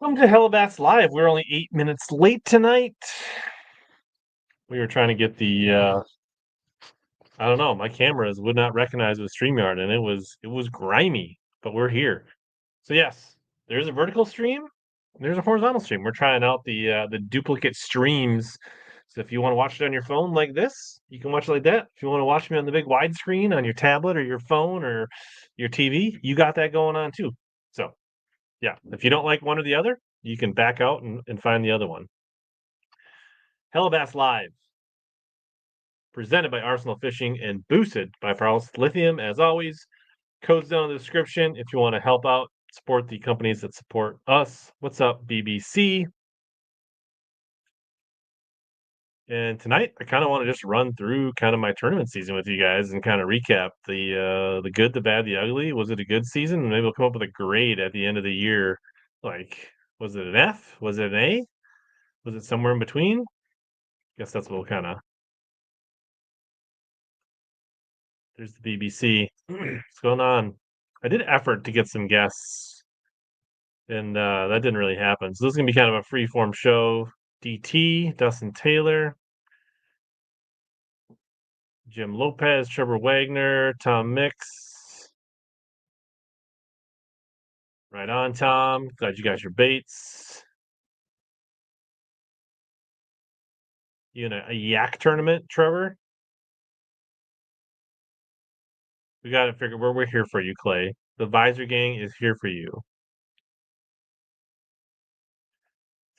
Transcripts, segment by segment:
Welcome to HellaBass Live. We're only 8 minutes late tonight. We were trying to get I don't know, my cameras would not recognize with StreamYard, and it was grimy, but we're here. So yes, there's a vertical stream, there's a horizontal stream. We're trying out the duplicate streams. So if you want to watch it on your phone like this, you can watch it like that. If you want to watch me on the big widescreen on your tablet or your phone or your TV, you got that going on too. So yeah, if you don't like one or the other, you can back out and find the other one. HellaBass Live, presented by Arsenal Fishing and boosted by Faros Lithium. As always, codes down in the description if you want to help out, support the companies that support us. What's up, BBC? And tonight, I kind of want to just run through kind of my tournament season with you guys and kind of recap the good, the bad, the ugly. Was it a good season? Maybe we'll come up with a grade at the end of the year. Like, was it an F? Was it an A? Was it somewhere in between? Guess that's what we'll kind of. There's the BBC. What's going on? I did effort to get some guests, and that didn't really happen. So this is gonna be kind of a free form show. DT, Dustin Taylor, Jim Lopez, Trevor Wagner, Tom Mix. Right on, Tom. Glad you got your baits. You in a yak tournament, Trevor? We got to figure we're here for you, Clay. The Visor Gang is here for you.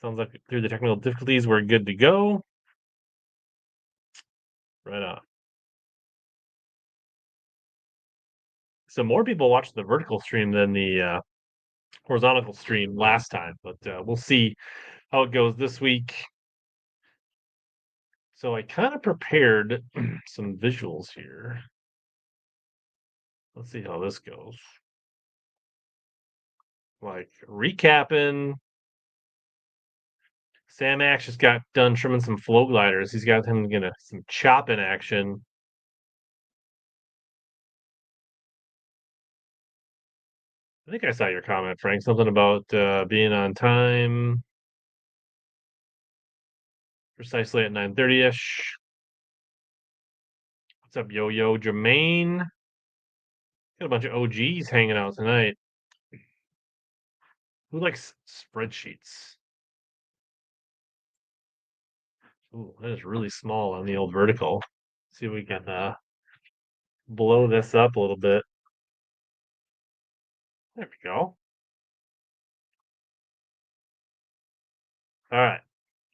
Sounds like through the technical difficulties, we're good to go. Right on. So more people watched the vertical stream than the horizontal stream last time, but we'll see how it goes this week. So I kind of prepared some visuals here. Let's see how this goes. Like recapping. Sam Axe just got done trimming some flow gliders. He's got him getting some chopping action. I think I saw your comment, Frank. Something about being on time. Precisely at 9:30ish. What's up, Yo-Yo Jermaine? Got a bunch of OGs hanging out tonight. Who likes spreadsheets? Ooh, that is really small on the old vertical. See if we can blow this up a little bit. There we go. All right.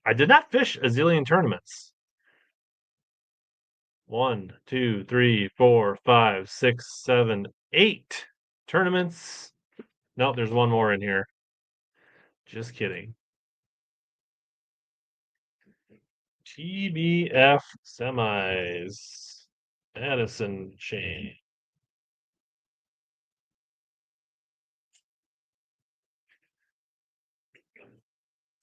I did not fish a zillion tournaments. 1, 2, 3, 4, 5, 6, 7, 8 tournaments. Nope, there's one more in here. Just kidding. TBF semis. Addison chain.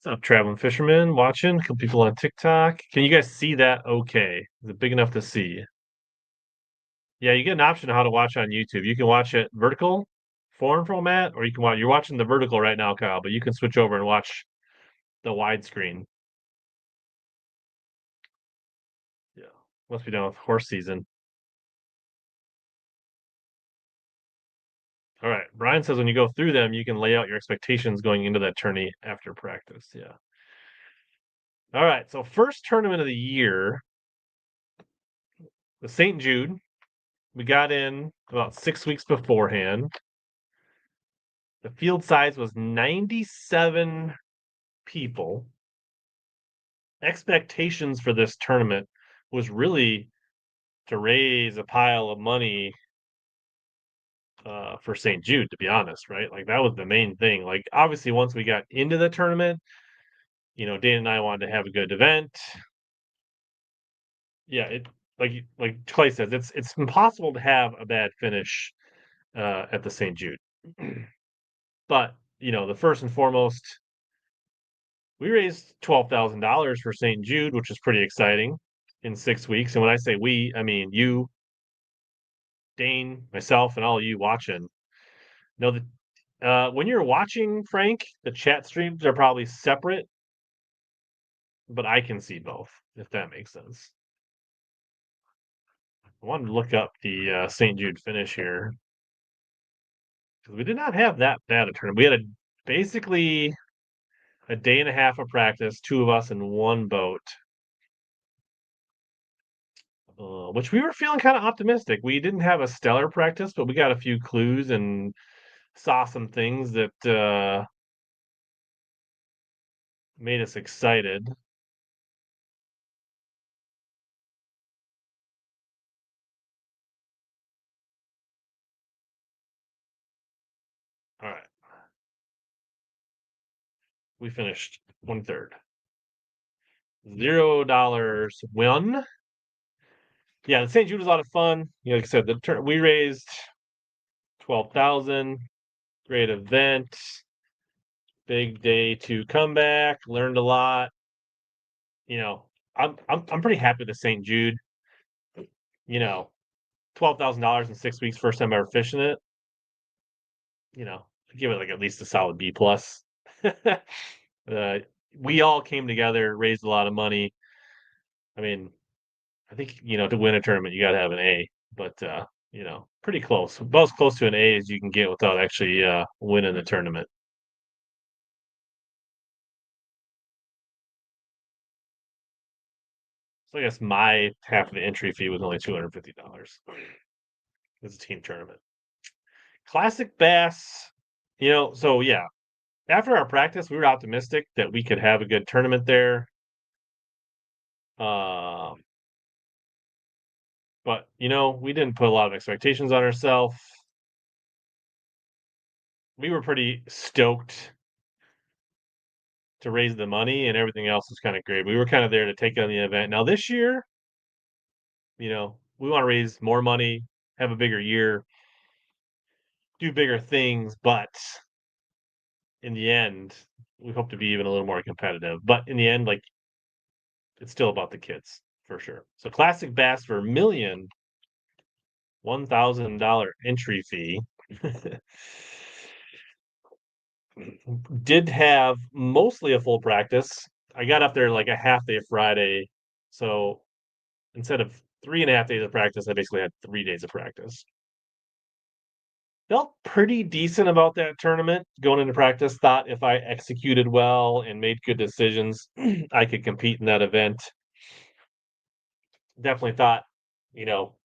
What's up, traveling fisherman? Watching? A couple people on TikTok. Can you guys see that okay? Is it big enough to see? Yeah, you get an option of how to watch on YouTube. You can watch it vertical, foreign format, or you can watch. You're watching the vertical right now, Kyle, but you can switch over and watch the widescreen. Yeah, must be done with horse season. All right, Brian says when you go through them, you can lay out your expectations going into that tourney after practice. Yeah. All right, so first tournament of the year, the St. Jude. We got in about 6 weeks beforehand. The field size was 97 people. Expectations for this tournament was really to raise a pile of money for St. Jude, to be honest, right? Like that was the main thing. Like obviously, once we got into the tournament, Dana and I wanted to have a good event. Yeah, it like Clay says, it's impossible to have a bad finish at the St. Jude. But the first and foremost, we raised $12,000 for St. Jude, which is pretty exciting in 6 weeks. And when I say we, I mean you, Dane, myself, and all you watching know that When you're watching, Frank, the chat streams are probably separate, but I can see both, if that makes sense. I wanted to look up the St. Jude finish here because we did not have that bad a tournament. We had basically a day and a half of practice, two of us in one boat, which we were feeling kind of optimistic. We didn't have a stellar practice, but we got a few clues and saw some things that made us excited. All right, we finished 1/3. $0 win. Yeah, the St. Jude was a lot of fun. Like I said, we raised 12,000. Great event. Big day to come back. Learned a lot. I'm pretty happy with the St. Jude. You know, $12,000 in 6 weeks. First time ever fishing it. I give it like at least a solid B plus. uh, we all came together, raised a lot of money. I mean, I think to win a tournament you got to have an A, but pretty close, about as close to an A as you can get without actually winning the tournament. So I guess my half of the entry fee was only $250. It's a team tournament. Classic bass, so yeah. After our practice, we were optimistic that we could have a good tournament there. Um, but we didn't put a lot of expectations on ourselves. We were pretty stoked to raise the money, and everything else was kind of great. We were kind of there to take on the event. Now this year, we want to raise more money, have a bigger year, do bigger things, but in the end, we hope to be even a little more competitive. But in the end, like it's still about the kids for sure. So classic bass Vermilion, $1,000 entry fee. Did have mostly a full practice. I got up there like a half day Friday, so instead of 3.5 days of practice, I basically had 3 days of practice. Felt pretty decent about that tournament going into practice. Thought if I executed well and made good decisions, I could compete in that event. Definitely thought, you know,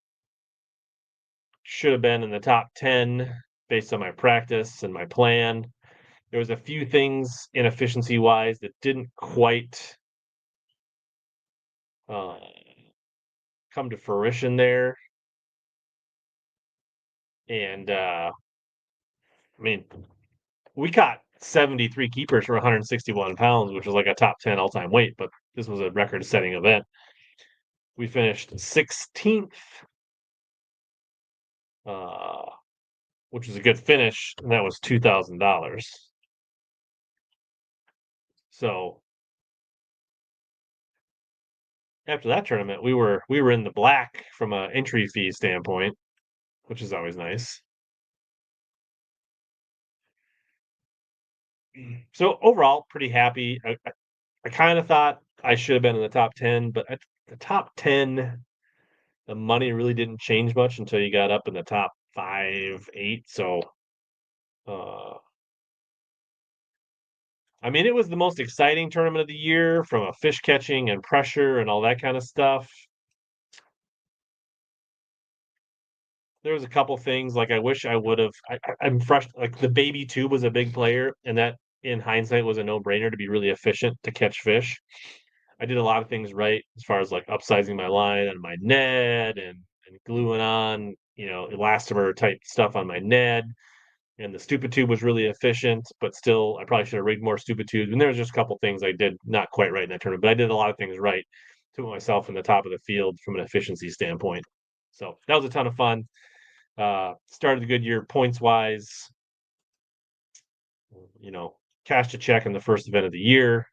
should have been in the top 10 based on my practice and my plan. There was a few things inefficiency wise that didn't quite uh, come to fruition there. And I mean, we caught 73 keepers for 161 pounds, which was like a top 10 all time weight, but this was a record setting event. We finished 16th, uh, which was a good finish, and that was $2,000. So after that tournament, we were in the black from an entry fee standpoint, which is always nice. So overall, pretty happy. I kind of thought I should have been in the top 10, but at the top 10, the money really didn't change much until you got up in the top 5, 8. So, uh, I mean, it was the most exciting tournament of the year from a fish catching and pressure and all that kind of stuff. There was a couple things like I wish I would have. I'm fresh. Like the baby tube was a big player, and that in hindsight was a no brainer to be really efficient to catch fish. I did a lot of things right as far as like upsizing my line and my net and gluing on, elastomer type stuff on my net. And the stupid tube was really efficient, but still, I probably should have rigged more stupid tubes. And there was just a couple things I did not quite right in that tournament, but I did a lot of things right to put myself in the top of the field from an efficiency standpoint. So that was a ton of fun. Started the good year points wise. You know, cashed a check in the first event of the year.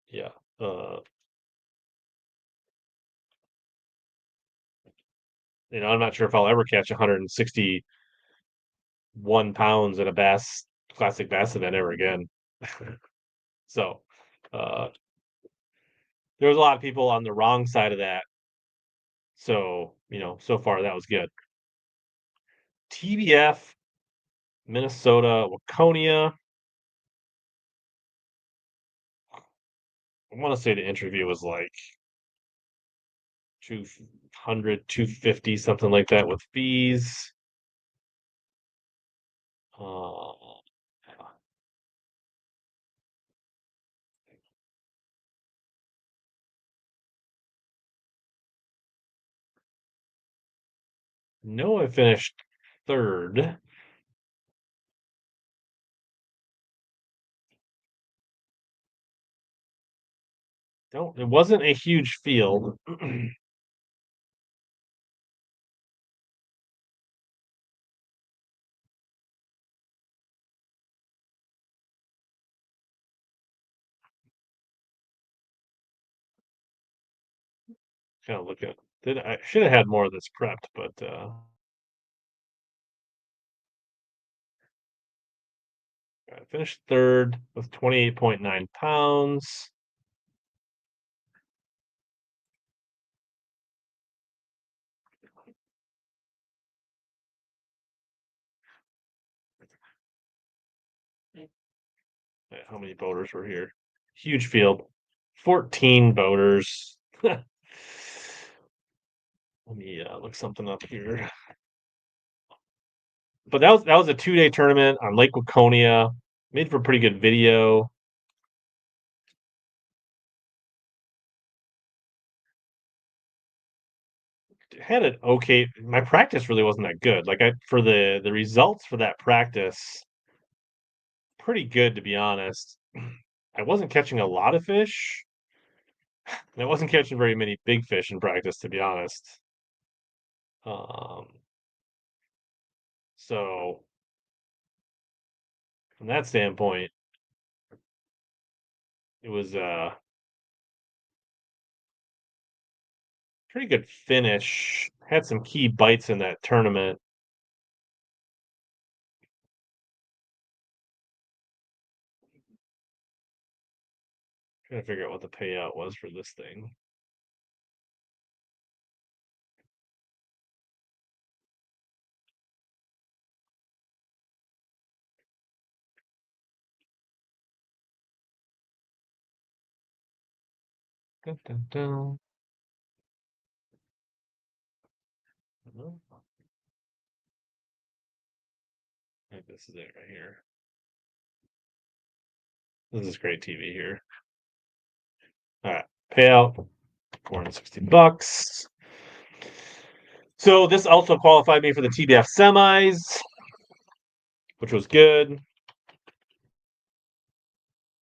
Yeah. Uh, I'm not sure if I'll ever catch 160 1 pounds at a classic bass event ever again. So, uh, there was a lot of people on the wrong side of that. So, so far that was good. TBF, Minnesota, Waconia. I want to say the interview was like 200, 250, something like that with fees. Uh, no, I finished third. Don't, it wasn't a huge field. Kind of look at, I should have had more of this prepped, but I finished third with 28.9 pounds. How many boaters were here? Huge field, 14 boaters. Let me look something up here. But that was a 2-day tournament on Lake Waconia. Made for a pretty good video. Had it okay. My practice really wasn't that good. Like, I for the results for that practice, pretty good to be honest. I wasn't catching a lot of fish, and I wasn't catching very many big fish in practice, to be honest. Um, so from that standpoint, it was a pretty good finish. Had some key bites in that tournament. Trying to figure out what the payout was for this thing. Dun, dun, dun. I think this is it right here. This is great TV here. All right, payout $460. So this also qualified me for the TBF semis, which was good.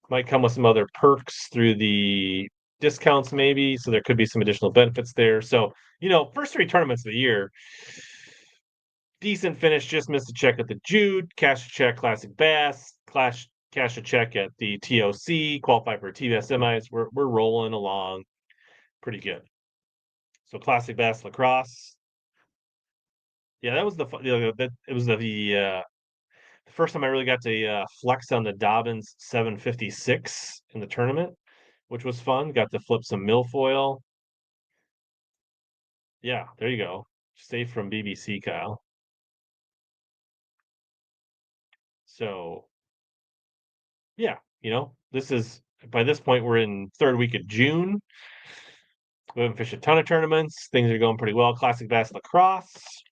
Might come with some other perks through the discounts, maybe. So there could be some additional benefits there. So, first 3 tournaments of the year, decent finish, just missed a check at the Jude, cash a check, Classic Bass, cash a check at the TOC, qualify for TBS semis. We're rolling along pretty good. So Classic Bass Lacrosse. Yeah, that was it was the first time I really got to flex on the Dobbins 756 in the tournament, which was fun. Got to flip some milfoil. Yeah, there you go. Safe from BBC, Kyle. So yeah, this is by this point we're in third week of June. We haven't fished a ton of tournaments. Things are going pretty well. Classic Bass Lacrosse.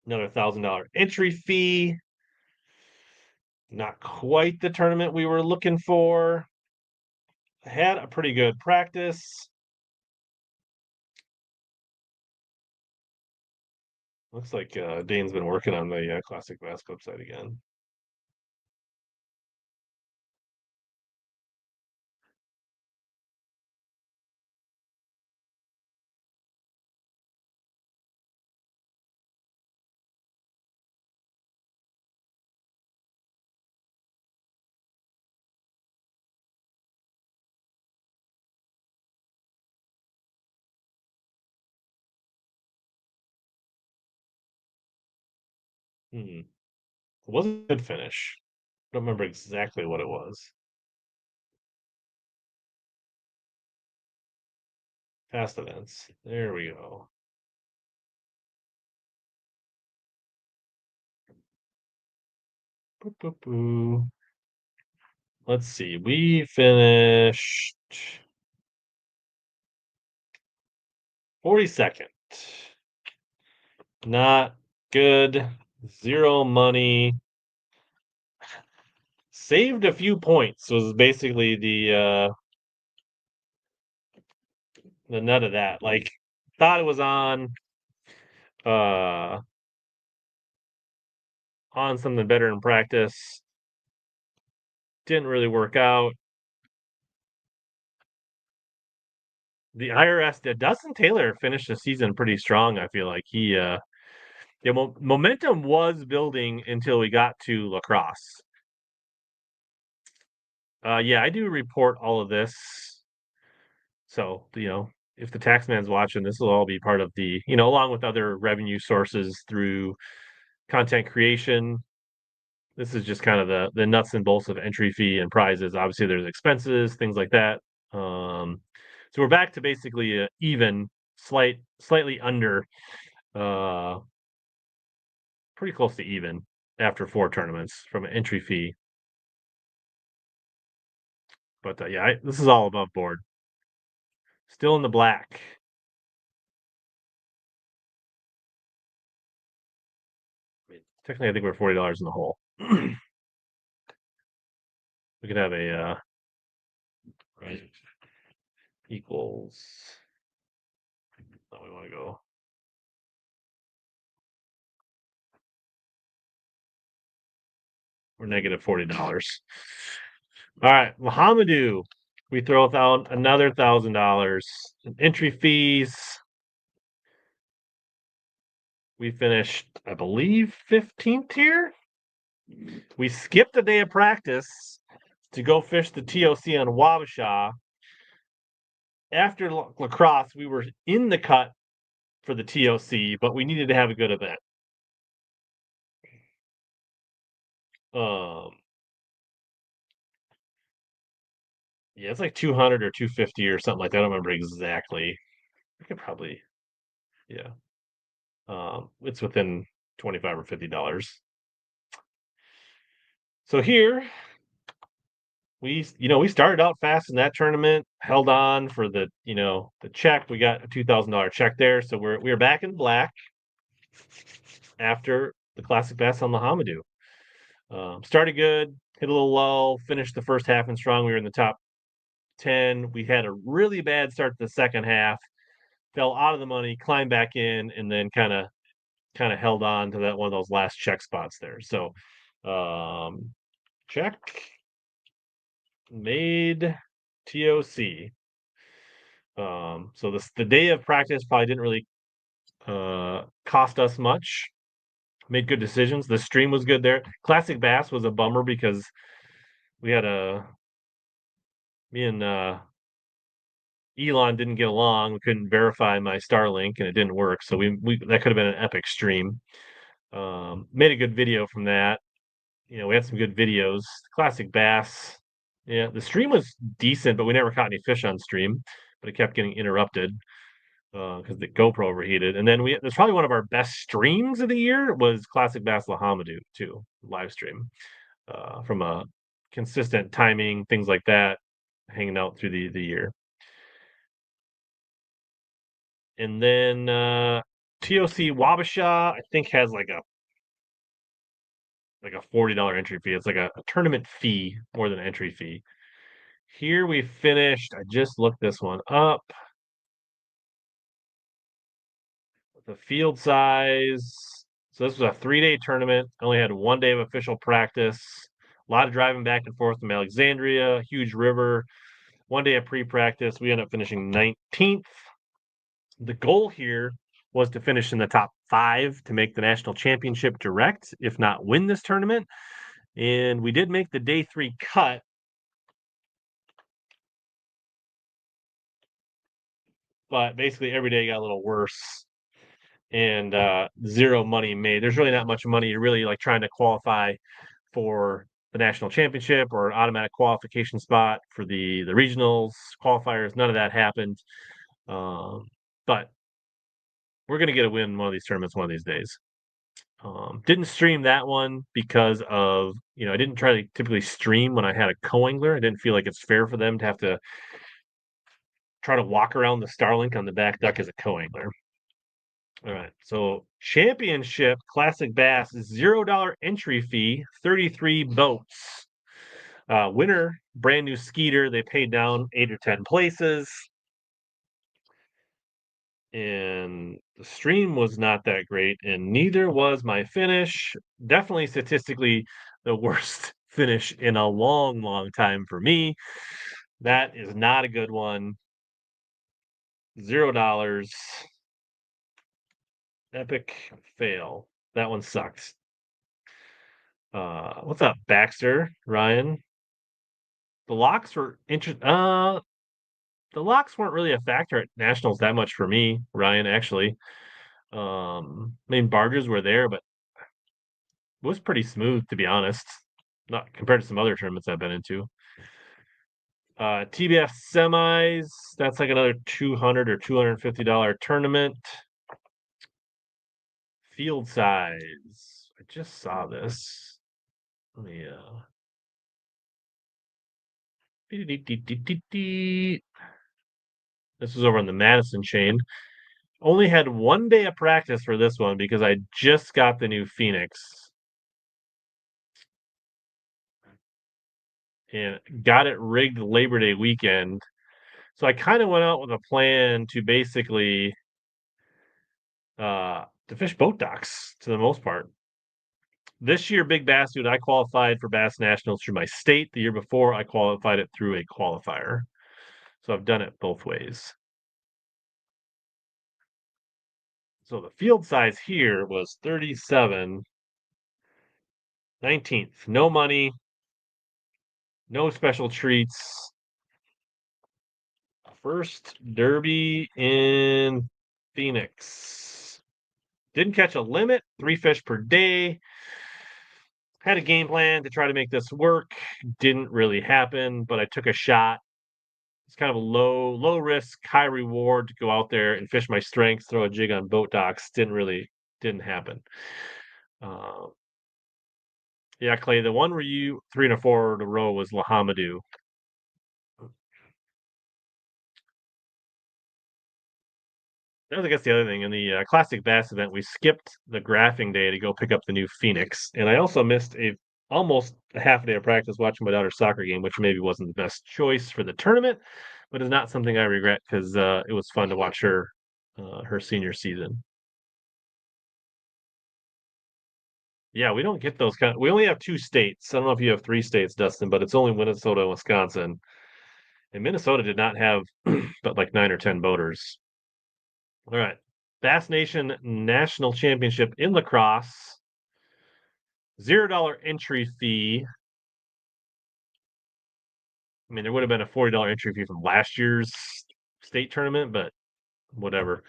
Another $1,000 entry fee. Not quite the tournament we were looking for. Had a pretty good practice. Looks like Dane's been working on the Classic Bass website again. It wasn't a good finish. I don't remember exactly what it was. Past events. There we go. Boo, boo, boo. Let's see. We finished 42nd. Not good. Zero money. Saved a few points was basically the nut of that. Like thought it was uh on something better in practice. Didn't really work out. The IRS did. Dustin Taylor finished the season pretty strong. I feel like yeah, momentum was building until we got to lacrosse. Yeah, I do report all of this. So, if the tax man's watching, this will all be part of along with other revenue sources through content creation. This is just kind of the nuts and bolts of entry fee and prizes. Obviously, there's expenses, things like that. So we're back to basically even, slightly under, uh, pretty close to even after 4 tournaments from an entry fee. But yeah, this is all above board. Still in the black. I mean, technically, I think we're $40 in the hole. We could have a right equals. No, we want to go. We're negative $40. All right, Mohamedou. We throw out another $1,000 entry fees. We finished, I believe, 15th here. We skipped a day of practice to go fish the TOC on Wabasha. After lacrosse, we were in the cut for the TOC, but we needed to have a good event. Um, yeah, it's like 200 or 250 or something like that. I don't remember exactly. I could probably, yeah. It's within 25 or $50. So here we started out fast in that tournament, held on for the check. We got a $2,000 check there, so we're back in black after the classic bass on the Hamadou. Started good, hit a little low, finished the first half and strong. We were in the top 10. We had a really bad start to the second half, fell out of the money, climbed back in, and then kind of held on to that one of those last check spots there. So check made TOC. So the day of practice probably didn't really cost us much. Made good decisions. The stream was good there. Classic Bass was a bummer because we had me and Elon didn't get along. We couldn't verify my Starlink and it didn't work. So we that could have been an epic stream. Made a good video from that. We had some good videos. Classic Bass. Yeah, the stream was decent, but we never caught any fish on stream. But it kept getting interrupted because the GoPro overheated. And then that's probably one of our best streams of the year was Classic Bass Lahamadou too, live stream from a consistent timing, things like that, hanging out through the year. And then TOC Wabasha, I think has like a $40 entry fee. It's like a tournament fee more than an entry fee. Here we finished. I just looked this one up. The field size. So this was a 3-day tournament. Only had one day of official practice. A lot of driving back and forth from Alexandria, huge river. One day of pre-practice. We ended up finishing 19th. The goal here was to finish in the top 5 to make the national championship direct, if not win this tournament. And we did make the day 3 cut. But basically every day got a little worse. and zero money made. There's really not much money. You're really like trying to qualify for the national championship or an automatic qualification spot for the regionals qualifiers. None of that happened. But we're gonna get a win in one of these tournaments one of these days. Didn't stream that one because of, I didn't try to typically stream when I had a co-angler. I didn't feel like it's fair for them to have to try to walk around the Starlink on the back deck as a co-angler. All right, so championship classic bass, $0 entry fee, 33 boats. Winner, brand new Skeeter. They paid down 8 or 10 places. And the stream was not that great, and neither was my finish. Definitely statistically the worst finish in a long, long time for me. That is not a good one. $0. Epic fail. That one sucks. What's up, Baxter? Ryan? The locks were the locks weren't really a factor at nationals that much for me, Ryan, actually. Barges were there, but it was pretty smooth, to be honest. Not compared to some other tournaments I've been into. TBF semis, that's like another $200 or $250 tournament. Field size. I just saw this. Let me this was over on the Madison chain. Only had 1 day of practice for this one because I just got the new Phoenix. And got it rigged Labor Day weekend. So I kind of went out with a plan to basically to fish boat docks to the most part. This year, Big Bass Dude, I qualified for Bass Nationals through my state. The year before, I qualified it through a qualifier. So I've done it both ways. So the field size here was 37, 19th. No money, no special treats. First derby in Phoenix. Didn't catch a limit, 3 fish per day. Had a game plan to try to make this work. Didn't really happen, but I took a shot. It's kind of a low risk, high reward to go out there and fish my strengths, throw a jig on boat docks. Didn't happen. Yeah, Clay, the one where you 3 and a 4 in a row was Lahamadou. That was, I guess, the other thing. In the Classic Bass event, we skipped the graphing day to go pick up the new Phoenix. And I also missed almost a half a day of practice watching my daughter's soccer game, which maybe wasn't the best choice for the tournament, but is not something I regret because it was fun to watch her senior season. Yeah, we don't get those we only have 2 states. I don't know if you have 3 states, Dustin, but it's only Minnesota and Wisconsin. And Minnesota did not have but like 9 or 10 boaters. All right. Bass Nation National Championship in lacrosse. $0 entry fee. I mean, there would have been a $40 entry fee from last year's state tournament, but whatever.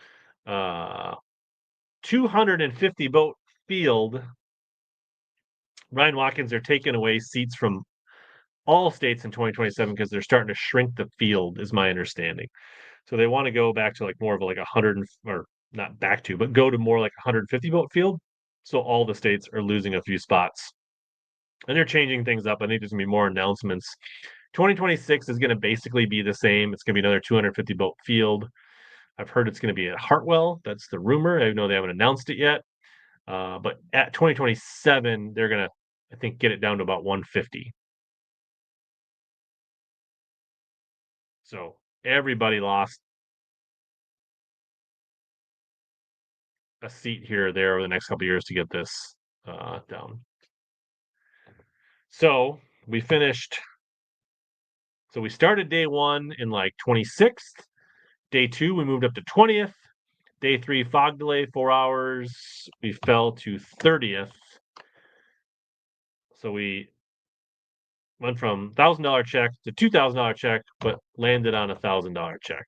250 boat field. Ryan Watkins, they're taking away seats from all states in 2027 because they're starting to shrink the field, is my understanding. So they want to go back to like more of like 100, or not back to, but go to more like 150 boat field. So all the states are losing a few spots. And they're changing things up. I think there's going to be more announcements. 2026 is going to basically be the same. It's going to be another 250 boat field. I've heard it's going to be at Hartwell. That's the rumor. I know they haven't announced it yet. But at 2027, they're going to, I think, get it down to about 150. So everybody lost a seat here or there over the next couple years to get this down. So we finished. So we started day 1 in like 26th. Day 2, we moved up to 20th. Day 3, fog delay, 4 hours. We fell to 30th. So we went from $1,000 check to $2,000 check, but landed on $1,000 check.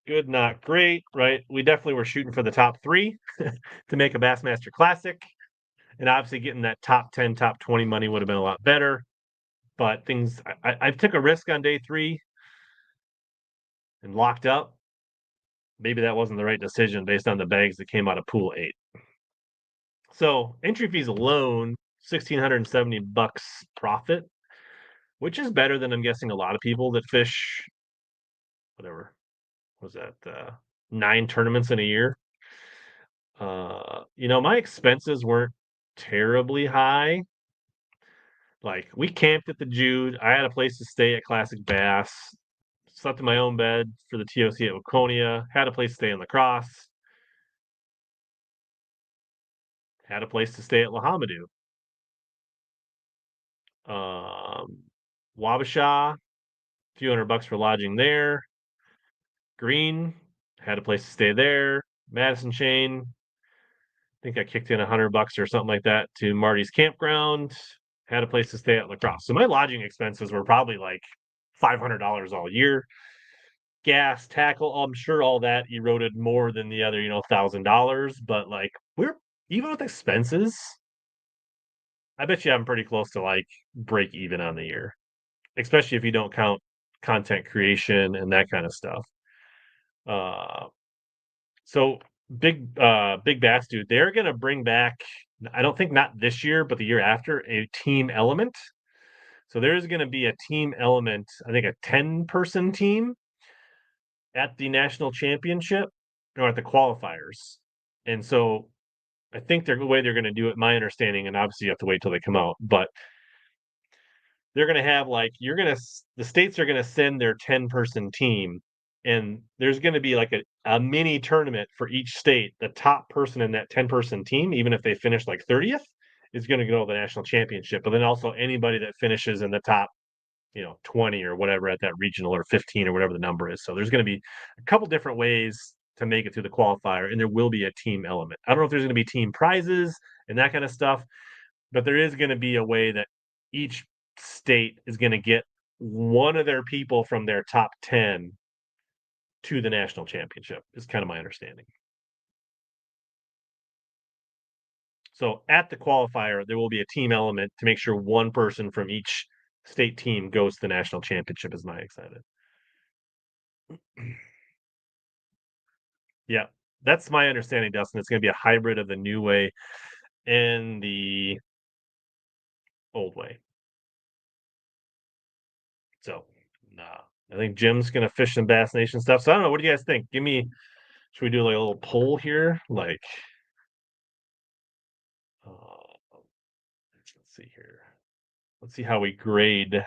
good, not great, right? We definitely were shooting for the top 3 to make a Bassmaster Classic, and obviously getting that top 10, top 20 money would have been a lot better, but things I took a risk on day 3 and locked up. Maybe that wasn't the right decision based on the bags that came out of pool 8. So, entry fees alone, 1,670 bucks profit, which is better than I'm guessing a lot of people that fish whatever was that 9 tournaments in a year. My expenses weren't terribly high. Like we camped at the Jude. I had a place to stay at Classic Bass. Slept in my own bed for the TOC at Waconia. Had a place to stay in La Crosse. Had a place to stay at Lahamadou. Um, Wabasha, a few $100 for lodging there. Green, had a place to stay there. Madison Chain, I think I kicked in $100 or something like that to Marty's campground. Had a place to stay at La Crosse. So my lodging expenses were probably like $500 all year. Gas, tackle, I'm sure all that eroded more than the other, $1,000. But like we're even with expenses, I bet you I'm pretty close to like break even on the year, especially if you don't count content creation and that kind of stuff. Uh, so big bass dude, they're gonna bring back. I don't think not this year, but the year after a team element. So there's gonna be a team element. I think a 10-person team at the national championship or at the qualifiers. And so I think the way they're going to do it, my understanding, and obviously you have to wait till they come out, but they're going to have like, the states are going to send their 10-person team, and there's going to be like a mini tournament for each state. The top person in that 10-person team, even if they finish like 30th, is going to go to the national championship. But then also anybody that finishes in the top 20 or whatever at that regional or 15 or whatever the number is. So there's going to be a couple different ways to make it through the qualifier, and there will be a team element. I don't know if there's going to be team prizes and that kind of stuff, but there is going to be a way that each state is going to get one of their people from their top 10 to the national championship, is kind of my understanding. So at the qualifier, there will be a team element to make sure one person from each state team goes to the national championship, is my excited. Yeah, that's my understanding, Dustin. It's gonna be a hybrid of the new way and the old way. So, nah, I think Jim's gonna fish some Bass Nation stuff. So I don't know. What do you guys think? Should we do like a little poll here? Like, let's see here. Let's see how we grade.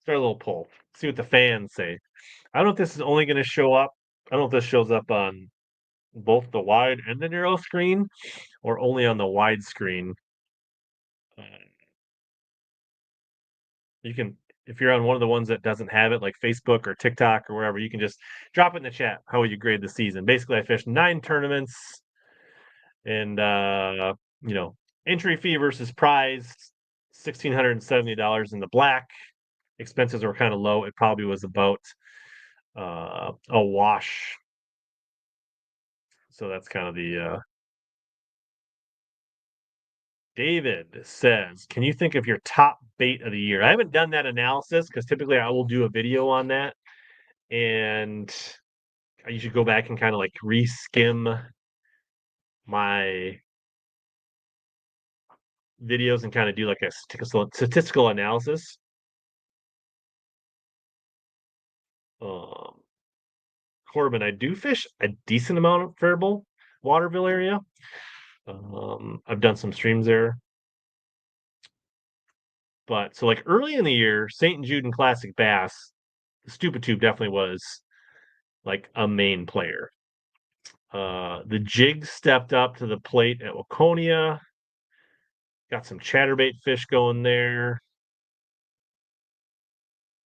Start a little poll. See what the fans say. I don't know if this is only gonna show up. I don't know if this shows up on both the wide and the narrow screen, or only on the wide screen. Uh, You can, if you're on one of the ones that doesn't have it, like Facebook or TikTok or wherever, you can just drop it in the chat. How would you grade the season? Basically, I fished 9 tournaments, and entry fee versus prize, $1,670 in the black. Expenses were kind of low. It probably was about a wash. So that's kind of the David says, can you think of your top bait of the year? I haven't done that analysis because typically I will do a video on that. And you should go back and kind of like reskim my videos and kind of do like a statistical analysis. Um, Corbin, I do fish a decent amount of Faribault, Waterville area. I've done some streams there. But so like early in the year, St. Jude and Classic Bass, the Stupid Tube definitely was like a main player. The jig stepped up to the plate at Waconia. Got some chatterbait fish going there.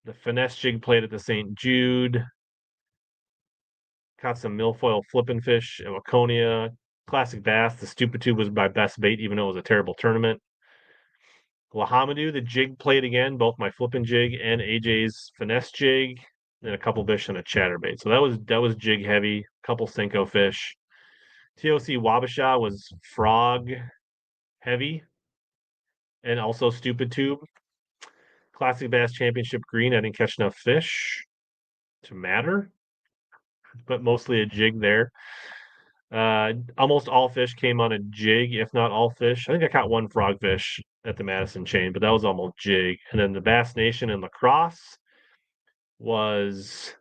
The finesse jig played at the St. Jude. Caught some milfoil flipping fish at Waconia. Classic bass. The stupid tube was my best bait, even though it was a terrible tournament. Lahamadou, the jig played again, both my flipping jig and AJ's finesse jig, and a couple fish and a chatterbait. So that was jig heavy. A couple Senko fish. TOC Wabasha was frog heavy, and also stupid tube. Classic Bass Championship green. I didn't catch enough fish to matter, but mostly a jig there. Almost all fish came on a jig, if not all fish. I think I caught one frogfish at the Madison chain, but that was almost jig. And then the Bass Nation and lacrosse was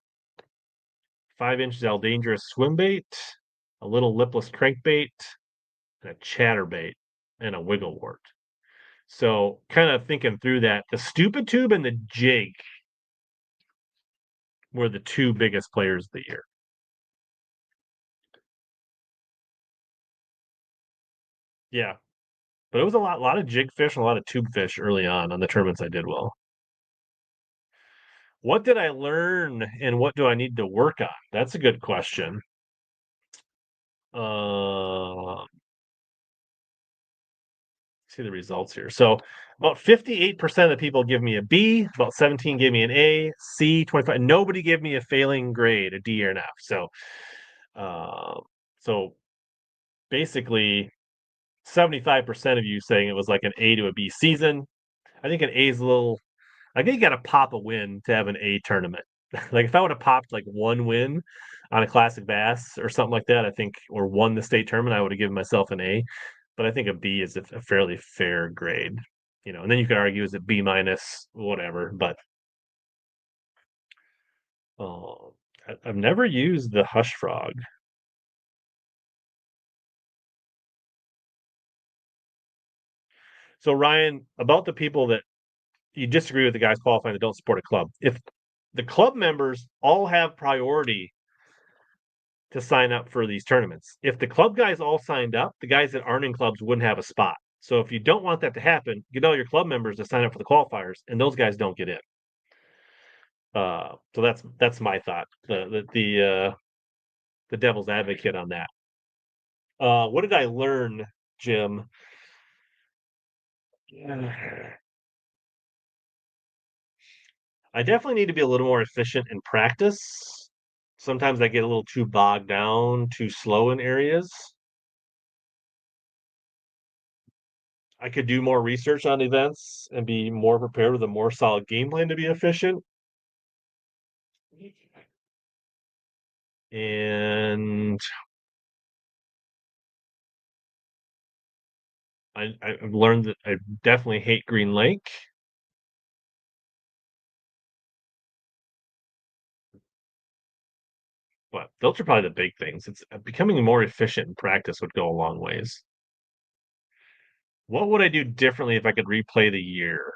5-inch Al Dangerous swim bait, a little lipless crankbait, and a chatterbait, and a wiggle wart. So kind of thinking through that, the stupid tube and the jig were the two biggest players of the year. Yeah. But it was a lot of jig fish and a lot of tube fish early on the tournaments I did well. What did I learn and what do I need to work on? That's a good question. See the results here. So about 58% of the people give me a B, about 17 gave me an A, C, 25. Nobody gave me a failing grade, a D or an F. Uh, so basically 75% of you saying it was like an A to a B season. I think an A is a little, I think you got to pop a win to have an A tournament. Like if I would have popped like one win on a classic bass or something like that, I think, or won the state tournament, I would have given myself an A. But I think a B is a fairly fair grade, and then you could argue is it B minus, whatever. But I've never used the Hush Frog. So Ryan, about the people that you disagree with the guys qualifying that don't support a club, if the club members all have priority to sign up for these tournaments. If the club guys all signed up, the guys that aren't in clubs wouldn't have a spot. So if you don't want that to happen, get all your club members to sign up for the qualifiers, and those guys don't get in. So that's my thought. The devil's advocate on that. What did I learn, Jim? I definitely need to be a little more efficient in practice. Sometimes I get a little too bogged down, too slow in areas. I could do more research on events and be more prepared with a more solid game plan to be efficient. And I've learned that I definitely hate Green Lake. But those are probably the big things. It's becoming more efficient in practice would go a long ways. What would I do differently if I could replay the year?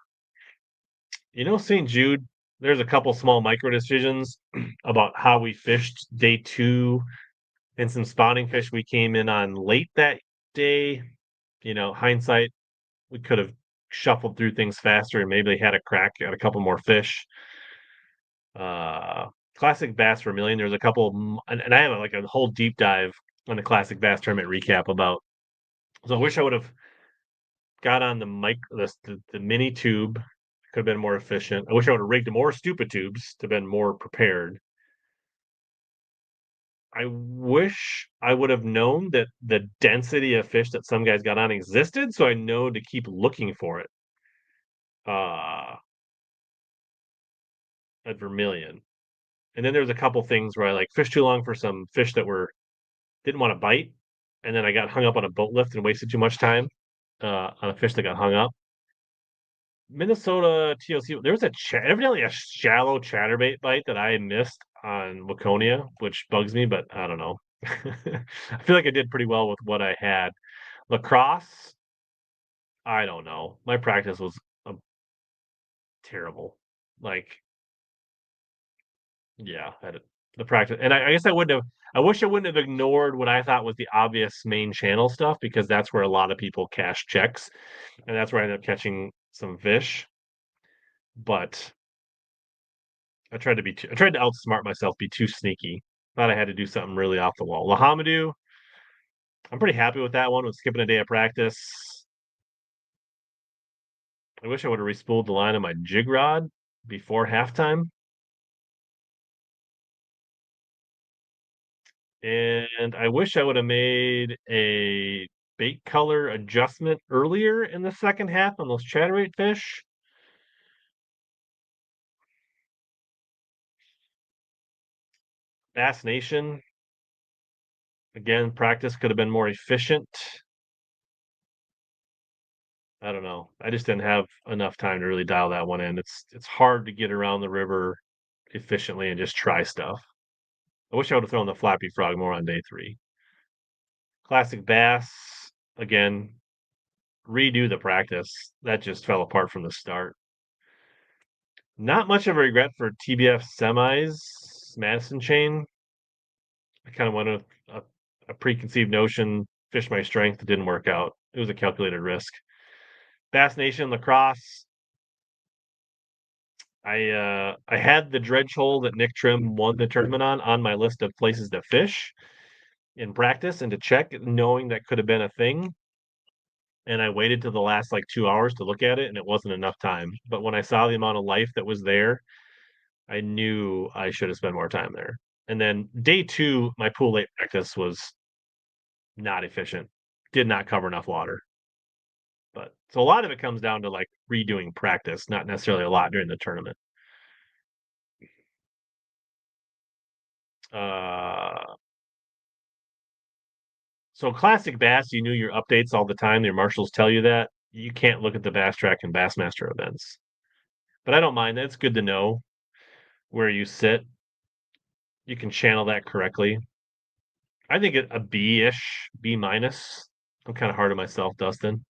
St. Jude, there's a couple small micro decisions about how we fished day 2 and some spawning fish we came in on late that day. Hindsight, we could have shuffled through things faster and maybe had a crack at a couple more fish. Classic Bass Vermilion, there's a couple, and I have like a whole deep dive on the Classic Bass tournament recap about. So I wish I would have got on the mini tube. Could have been more efficient. I wish I would have rigged more stupid tubes to have been more prepared. I wish I would have known that the density of fish that some guys got on existed, so I know to keep looking for it. At Vermilion. And then there's a couple things where I like fished too long for some fish that didn't want to bite, and then I got hung up on a boat lift and wasted too much time on a fish that got hung up. Minnesota TOC, there was evidently a shallow chatterbait bite that I missed on Waconia, which bugs me, but I don't know. I feel like I did pretty well with what I had. Lacrosse, I don't know. My practice was terrible. Like, yeah, the practice, and I guess I wouldn't have. I wish I wouldn't have ignored what I thought was the obvious main channel stuff because that's where a lot of people cash checks, and that's where I ended up catching some fish. But I tried to outsmart myself, be too sneaky. Thought I had to do something really off the wall. Lahamadu, I'm pretty happy with that one. With skipping a day of practice. I wish I would have respooled the line of my jig rod before halftime. And I wish I would have made a bait color adjustment earlier in the second half on those chatterate fish. Bass Nation, again, practice could have been more efficient. I don't know. I just didn't have enough time to really dial that one in. It's hard to get around the river efficiently and just try stuff. I wish I would have thrown the Flappy Frog more on day 3. Classic Bass, again, redo the practice. That just fell apart from the start. Not much of a regret for TBF semis, Madison chain. I kind of went with a preconceived notion, fish my strength. It didn't work out. It was a calculated risk. Bass Nation lacrosse. I had the dredge hole that Nick Trim won the tournament on my list of places to fish in practice and to check, knowing that could have been a thing. And I waited till the last like 2 hours to look at it, and it wasn't enough time. But when I saw the amount of life that was there, I knew I should have spent more time there. And then day 2, my pool late practice was not efficient. Did not cover enough water. But so a lot of it comes down to like redoing practice, not necessarily a lot during the tournament. Uh, so classic bass, you knew your updates all the time. Your marshals tell you that. You can't look at the Bass Track and Bassmaster events. But I don't mind. It's good to know where you sit. You can channel that correctly. I think a B-ish, B minus. I'm kind of hard on myself, Dustin.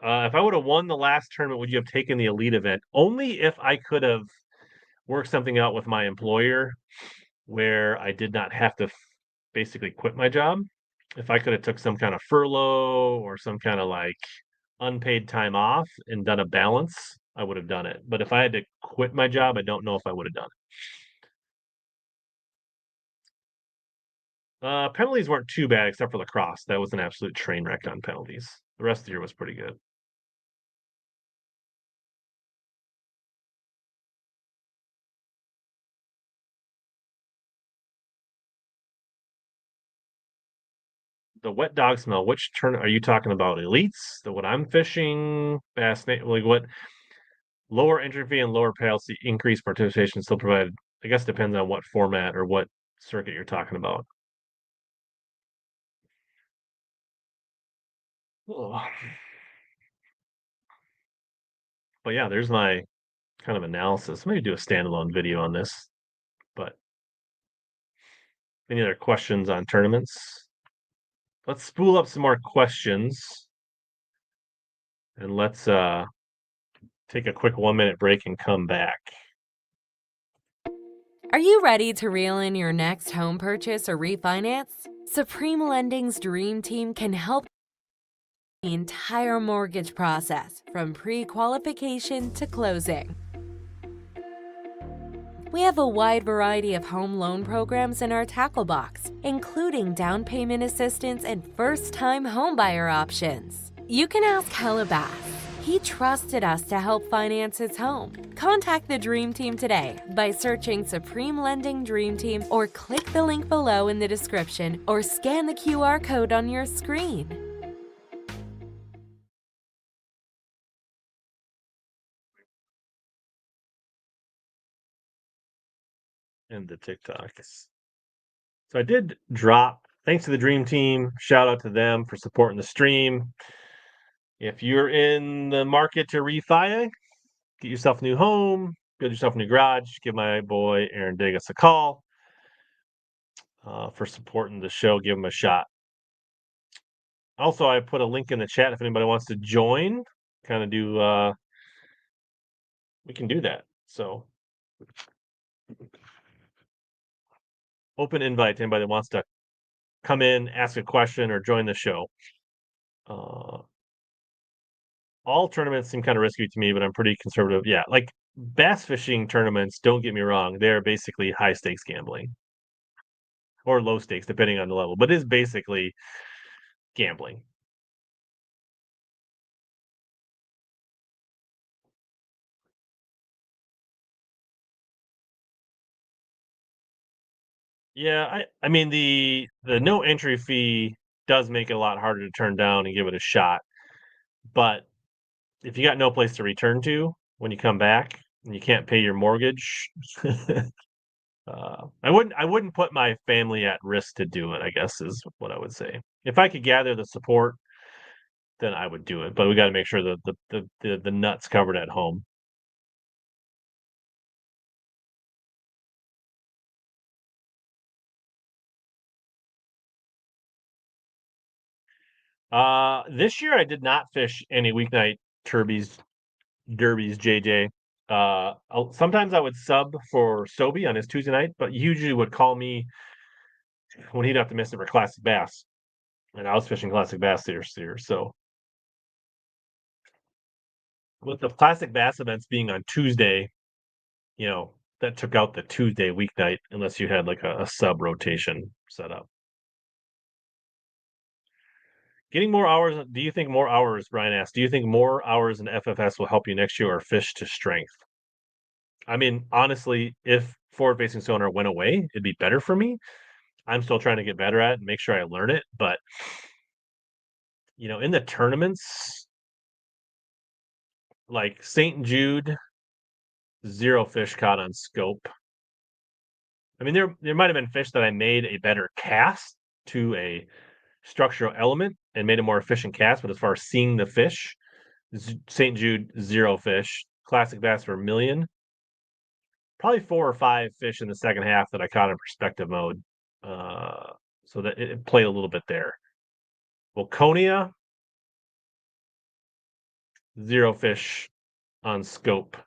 If I would have won the last tournament, would you have taken the elite event? Only if I could have worked something out with my employer where I did not have to basically quit my job. If I could have took some kind of furlough or some kind of like unpaid time off and done a balance, I would have done it. But if I had to quit my job, I don't know if I would have done it. Penalties weren't too bad except for lacrosse. That was an absolute train wreck on penalties. The rest of the year was pretty good. The wet dog smell, which turn are you talking about? Elites? The what I'm fishing, bass, like what lower entry fee and lower penalty increased participation still provide. I guess depends on what format or what circuit you're talking about. Ugh. But yeah, there's my kind of analysis. Maybe do a standalone video on this. But any other questions on tournaments? Let's spool up some more questions and let's take a quick 1 minute break and come back. Are you ready to reel in your next home purchase or refinance? Supreme Lending's Dream Team can help the entire mortgage process from pre-qualification to closing. We have a wide variety of home loan programs in our tackle box, including down payment assistance and first-time homebuyer options. You can ask HellaBass. He trusted us to help finance his home. Contact the Dream Team today by searching Supreme Lending Dream Team or click the link below in the description or scan the QR code on your screen. And the TikToks. So I did drop, thanks to the Dream Team. Shout out to them for supporting the stream. If you're in the market to refi, get yourself a new home, build yourself a new garage, give my boy Aaron Digas a call for supporting the show. Give him a shot. Also, I put a link in the chat if anybody wants to join. Kind of do, we can do that. So, open invite to anybody that wants to come in, ask a question, or join the show. all tournaments seem kind of risky to me, but I'm pretty conservative. Yeah, like bass fishing tournaments, don't get me wrong, they're basically high stakes gambling or low stakes, depending on the level, but it is basically gambling. Yeah, I mean the no entry fee does make it a lot harder to turn down and give it a shot. But if you got no place to return to when you come back and you can't pay your mortgage, I wouldn't put my family at risk to do it, I guess is what I would say. If I could gather the support, then I would do it. But we got to make sure that the nuts covered at home. This year I did not fish any weeknight turbies, derbies, JJ. Sometimes I would sub for Sobe on his Tuesday night, but he usually would call me when he'd have to miss it for classic bass, and I was fishing classic bass this year. So with the classic bass events being on Tuesday, that took out the Tuesday weeknight unless you had like a sub rotation set up. Getting more hours, do you think more hours, Brian asked, do you think more hours in FFS will help you next year or fish to strength? I mean, honestly, if forward facing sonar went away, it'd be better for me. I'm still trying to get better at it and make sure I learn it. But, in the tournaments, like St. Jude, zero fish caught on scope. I mean, there might have been fish that I made a better cast to a structural element and made a more efficient cast, but as far as seeing the fish, St. Jude, zero fish. Classic bass for a million. Probably four or five fish in the second half that I caught in perspective mode. Uh, so that it played a little bit there. Waconia, zero fish on scope.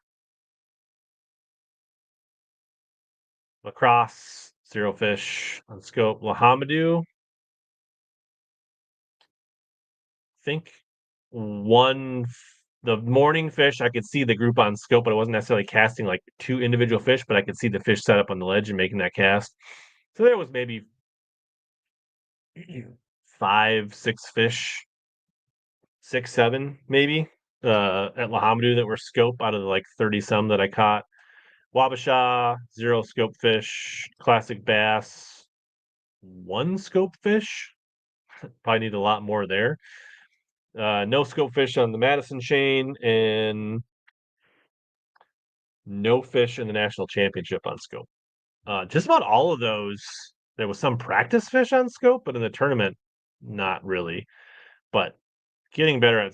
Lacrosse, zero fish on scope. Lahamadou, think one the morning fish, I could see the group on scope, but I wasn't necessarily casting like two individual fish, but I could see the fish set up on the ledge and making that cast. So there was maybe five, six fish, six, seven, maybe, at Lahamadou that were scope out of the like 30 some that I caught. Wabasha, zero scope fish, classic bass, one scope fish. Probably need a lot more there. No scope fish on the Madison chain, and no fish in the national championship on scope. Just about all of those, there was some practice fish on scope, but in the tournament, not really. But getting better at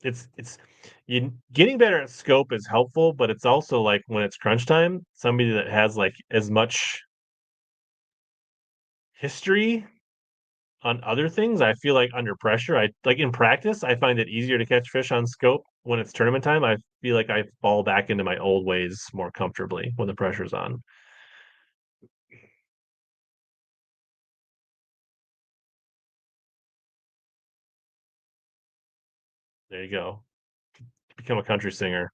it's you getting better at scope is helpful, but it's also like when it's crunch time, somebody that has like as much history on other things, I feel like under pressure, I like in practice, I find it easier to catch fish on scope. When it's tournament time, I feel like I fall back into my old ways more comfortably when the pressure's on. There you go. Become a country singer.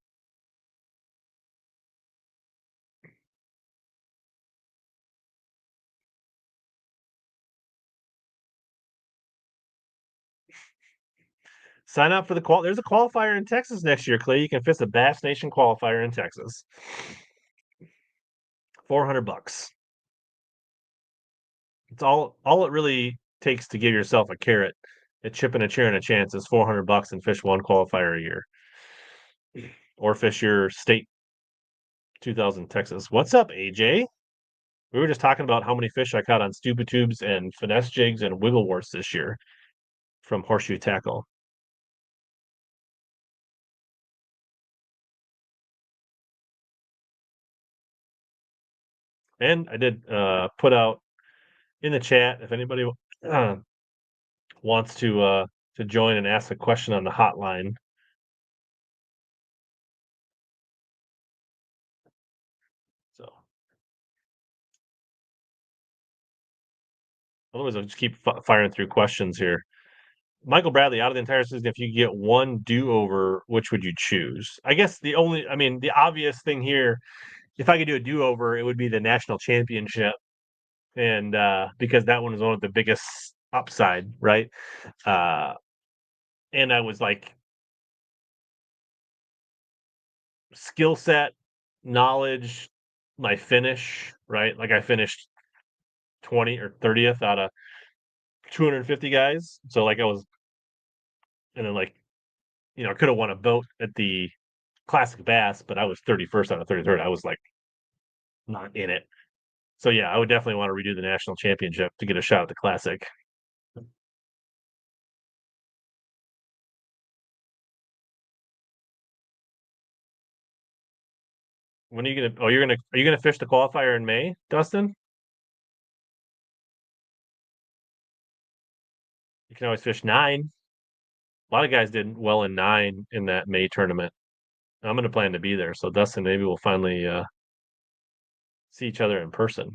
Sign up for there's a qualifier in Texas next year, Clay. You can fish a Bass Nation qualifier in Texas. $400. It's all it really takes to give yourself a carrot, a chip and a chair and a chance is $400 and fish one qualifier a year. Or fish your state 2000 Texas. What's up, AJ? We were just talking about how many fish I caught on stupid tubes and finesse jigs and wiggle warts this year from horseshoe tackle. And I did put out in the chat if anybody uh, wants to join and ask a question on the hotline. So otherwise, I'll just keep firing through questions here. Michael Bradley out of the entire season, if you get one do-over, which would you choose? I guess the obvious thing here, if I could do a do-over, it would be the national championship, and because that one is one of the biggest upside, right? Uh, and I was like skill set, knowledge, my finish, right? Like I finished 20 or 30th out of 250 guys. So like I was, and then like, I could have won a boat at the classic bass, but I was 31st out of 33rd. I was like not in it. So yeah, I would definitely want to redo the national championship to get a shot at the classic. When are you gonna? Oh, are you gonna fish the qualifier in May, Dustin? You can always fish 9. A lot of guys did well in 9 in that May tournament. I'm gonna plan to be there. So Dustin, maybe we'll finally see each other in person.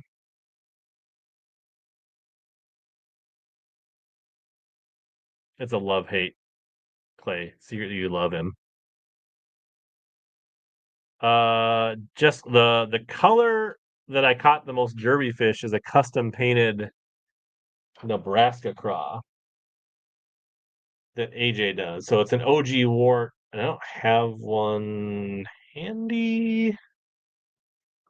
It's a love hate, Clay. Secretly, you love him. Just the color that I caught the most derby fish is a custom painted Nebraska craw that AJ does. So it's an OG wart. I don't have one handy,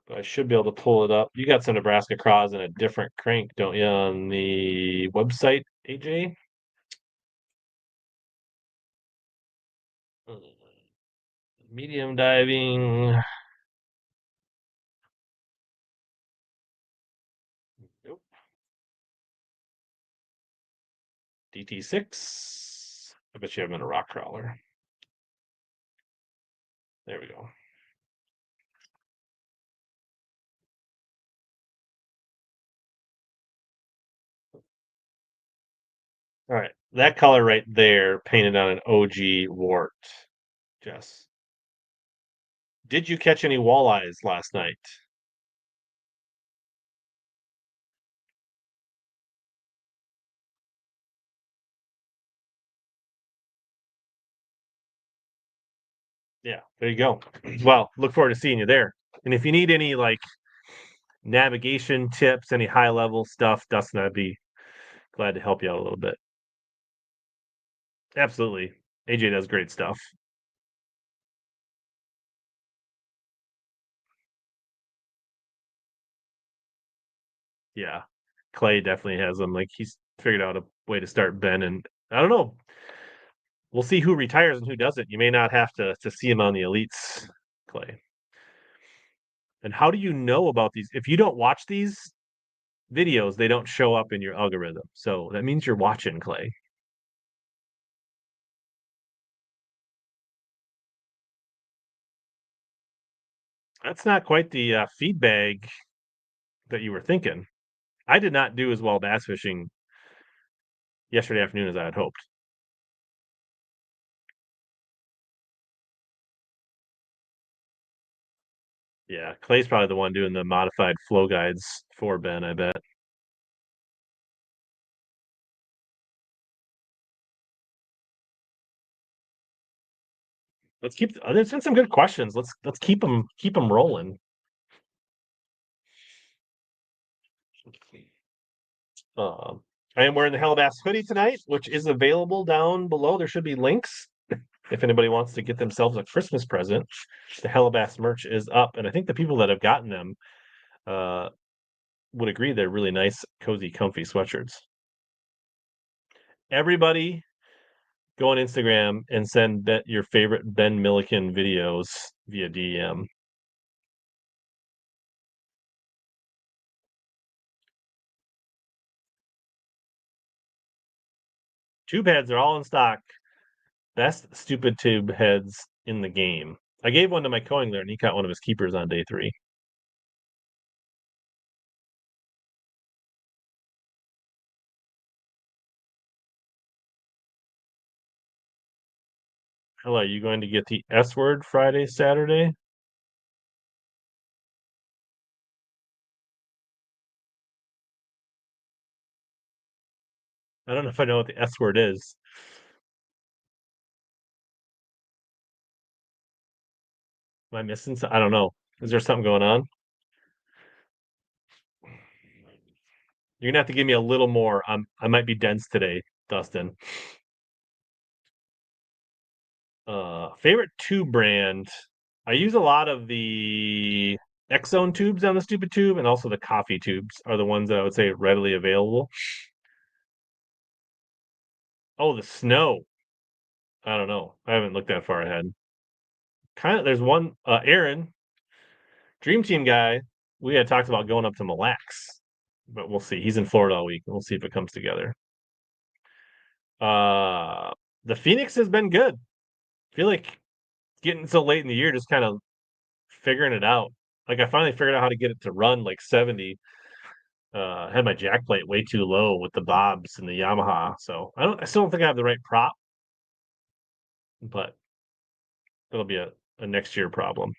but I should be able to pull it up. You got some Nebraska craws in a different crank, don't you, on the website, AJ? Medium diving. Nope. DT6. I bet you have them in a rock crawler. There we go. All right. That color right there painted on an OG wart. Jess. Did you catch any walleyes last night? Yeah, there you go. Well, look forward to seeing you there. And if you need any like navigation tips, any high level stuff, Dustin, I'd be glad to help you out a little bit. Absolutely. AJ does great stuff. Yeah. Clay definitely has them. Like he's figured out a way to start Ben, and I don't know. We'll see who retires and who doesn't. You may not have to see him on the elites, Clay. And how do you know about these? If you don't watch these videos, they don't show up in your algorithm. So that means you're watching, Clay. That's not quite the feed bag that you were thinking. I did not do as well bass fishing yesterday afternoon as I had hoped. Yeah, Clay's probably the one doing the modified flow guides for Ben, I bet. Let's keep. There's been some good questions. Let's keep them rolling. Um, I am wearing the HellaBass hoodie tonight, which is available down below. There should be links if anybody wants to get themselves a Christmas present. The HellaBass merch is up, and I think the people that have gotten them uh, would agree they're really nice, cozy, comfy sweatshirts. Everybody go on Instagram and send your favorite Ben Milliken videos via DM. Tube heads are all in stock. Best stupid tube heads in the game. I gave one to my co-angler and he caught one of his keepers on day 3. Hello, are you going to get the S word Friday, Saturday? I don't know if I know what the S word is. Am I missing some I don't know. Is there something going on? You're gonna have to give me a little more. I might be dense today, Dustin. Favorite tube brand. I use a lot of the X-Zone tubes on the stupid tube, and also the coffee tubes are the ones that I would say readily available. Oh, the snow. I don't know. I haven't looked that far ahead. Kind of. There's one. Aaron, Dream Team guy. We had talked about going up to Mille Lacs, but we'll see. He's in Florida all week. We'll see if it comes together. Uh, the Phoenix has been good. I feel like getting so late in the year, just kind of figuring it out. Like I finally figured out how to get it to run like 70. I had my jack plate way too low with the bobs and the Yamaha, so I still don't think I have the right prop, but it'll be a next year problem.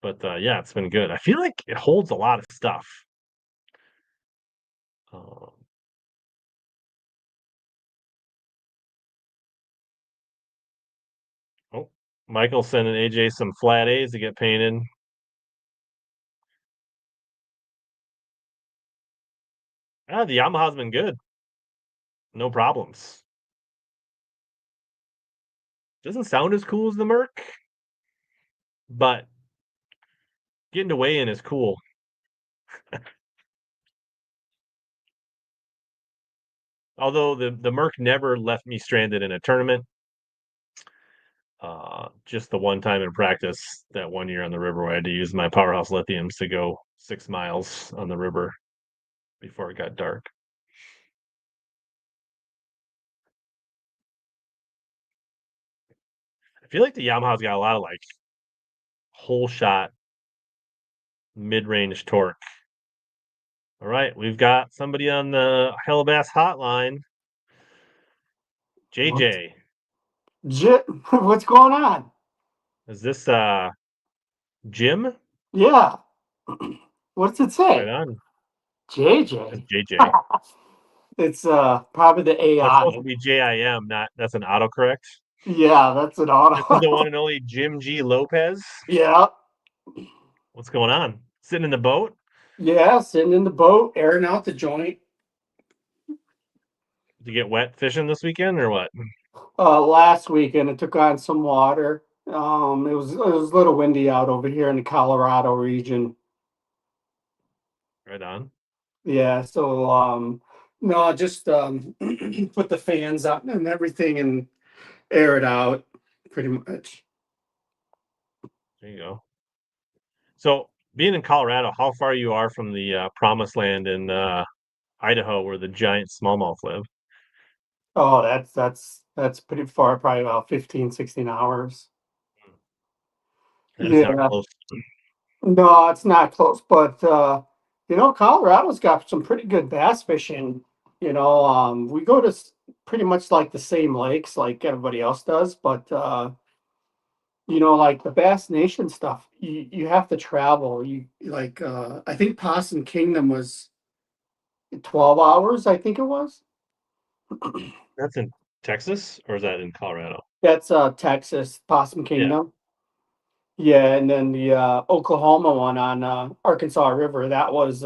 But yeah, it's been good. I feel like it holds a lot of stuff. Um, oh, Michael sending AJ some flat A's to get painted. Ah, the Yamaha's been good. No problems. Doesn't sound as cool as the Merc, but getting to weigh in is cool. Although the Merc never left me stranded in a tournament. Just the one time in practice that one year on the river where I had to use my powerhouse lithiums to go 6 miles on the river before it got dark. I feel like the Yamaha's got a lot of like whole shot mid-range torque. All right, we've got somebody on the HellaBass hotline. What? JJ, What's going on? is this Jim? Yeah. What's it Right say? on. It's JJ. JJ. It's probably the That's supposed to AI. be JIM, not that's an autocorrect. Yeah, that's an This is the auto. one and only Jim G. Lopez. Yeah. What's going on? Sitting in the boat? Yeah, sitting in the boat, airing out the joint. Did you get wet fishing this weekend or what? Last weekend it took on some water. It was a little windy out over here in the Colorado region. Right on. Yeah, so no, just put the fans on and everything and air it out pretty much. There you go. So, being in Colorado, how far you are from the promised land in Idaho where the giant smallmouth live? Oh, that's pretty far, probably about 15, 16 hours. That's not Yeah. close. No, it's not close, but Colorado's got some pretty good bass fishing. We go to pretty much like the same lakes like everybody else does, but like the Bass Nation stuff, you have to travel. You like I think Possum Kingdom was 12 hours, I think it was. That's in Texas or is that in Colorado? That's Texas, Possum Yeah. Kingdom. Yeah, and then the Oklahoma one on Arkansas River, that was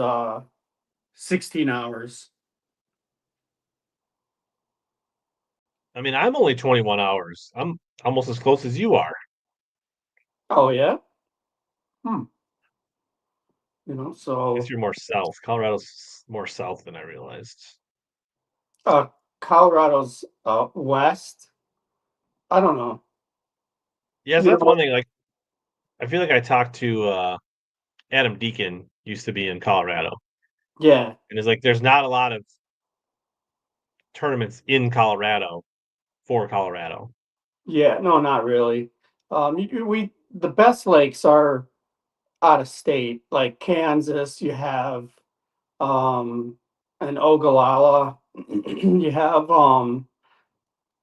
16 hours. I mean, I'm only 21 hours. I'm almost as close as you are. Oh yeah. Hmm. I guess So you're more south. Colorado's more south than I realized. uh Colorado's west. I don't know. Yeah, so You that's know, one thing. Like, I feel like I talked to Adam Deacon, used to be in Colorado, yeah, and it's like there's not a lot of tournaments in Colorado for Colorado. yeah, no, not really. We the best lakes are out of state, like Kansas, you have an Ogallala, you have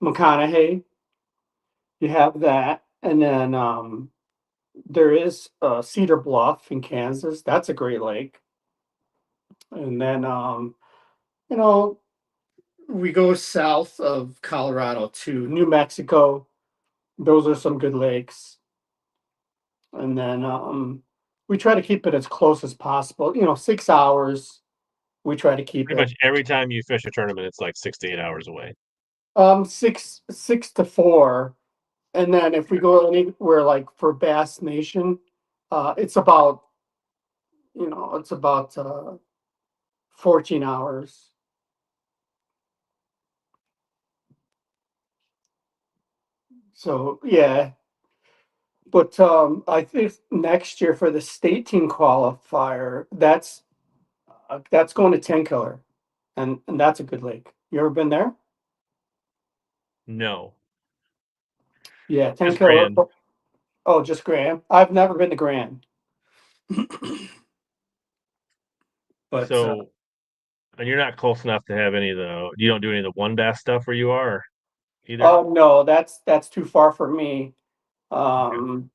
McConaughey, you have that, and then there is Cedar Bluff in Kansas. That's a great lake. And then you know we go south of Colorado to New Mexico. Those are some good lakes. And then we try to keep it as close as possible. 6 hours. We try to keep Pretty it much every time you fish a tournament, it's like 6 to 8 hours away. six to four. And then if we go anywhere like for Bass Nation, it's about 14 hours. So yeah, but I think next year for the state team qualifier, that's going to Tenkiller, and that's a good lake. You ever been there? No, Yeah, just Tenkiller. Grand. Oh, just Grand. I've never been to Grand, but So, and you're not close enough to have any of the. You don't do any of the one bass stuff where you are either. oh no, that's too far for me. Okay. Um,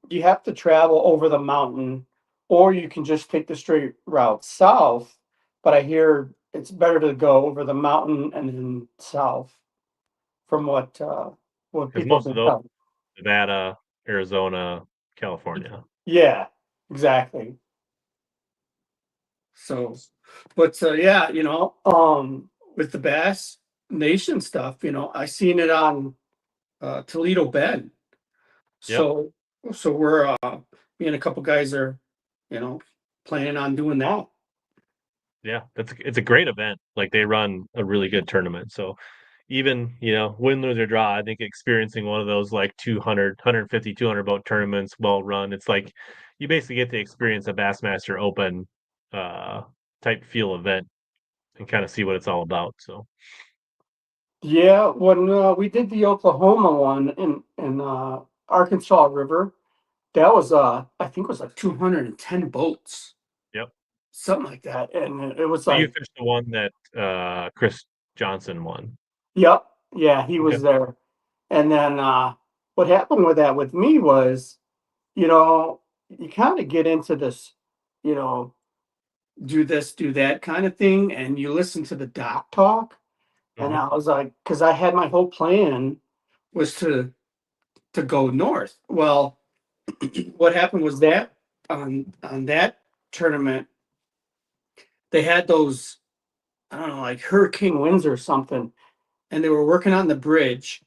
you have to travel over the mountain, or you can just take the straight route south. But I hear it's better to go over the mountain and then south, from what Because people have most of been those, telling. Nevada, Arizona, California. Yeah, exactly. So, but yeah, with the Bass Nation stuff, I seen it on Toledo Bend. Yep. So, we're me and a couple guys are, you know, planning on doing that. Yeah, it's a great event. Like they run a really good tournament. So even, win, lose or draw, I think experiencing one of those like 200, 150, 200 boat tournaments well run, it's like you basically get to experience a Bassmaster Open uh type feel event and kind of see what it's all about. So, Yeah, when we did the Oklahoma one in Arkansas River, that was I think it was like 210 boats, yep. something like that, and it was So you like, fished the one that Chris Johnson won. yep, yeah, he Okay. was there. And then what happened with that with me was, you know, you kind of get into this, you know, do this, do that kind of thing, and you listen to the doc talk, and Hmm. I was like, because I had my whole plan was to go north. Well, what happened was that on that tournament, they had those, I don't know, like hurricane winds or something, and they were working on the bridge,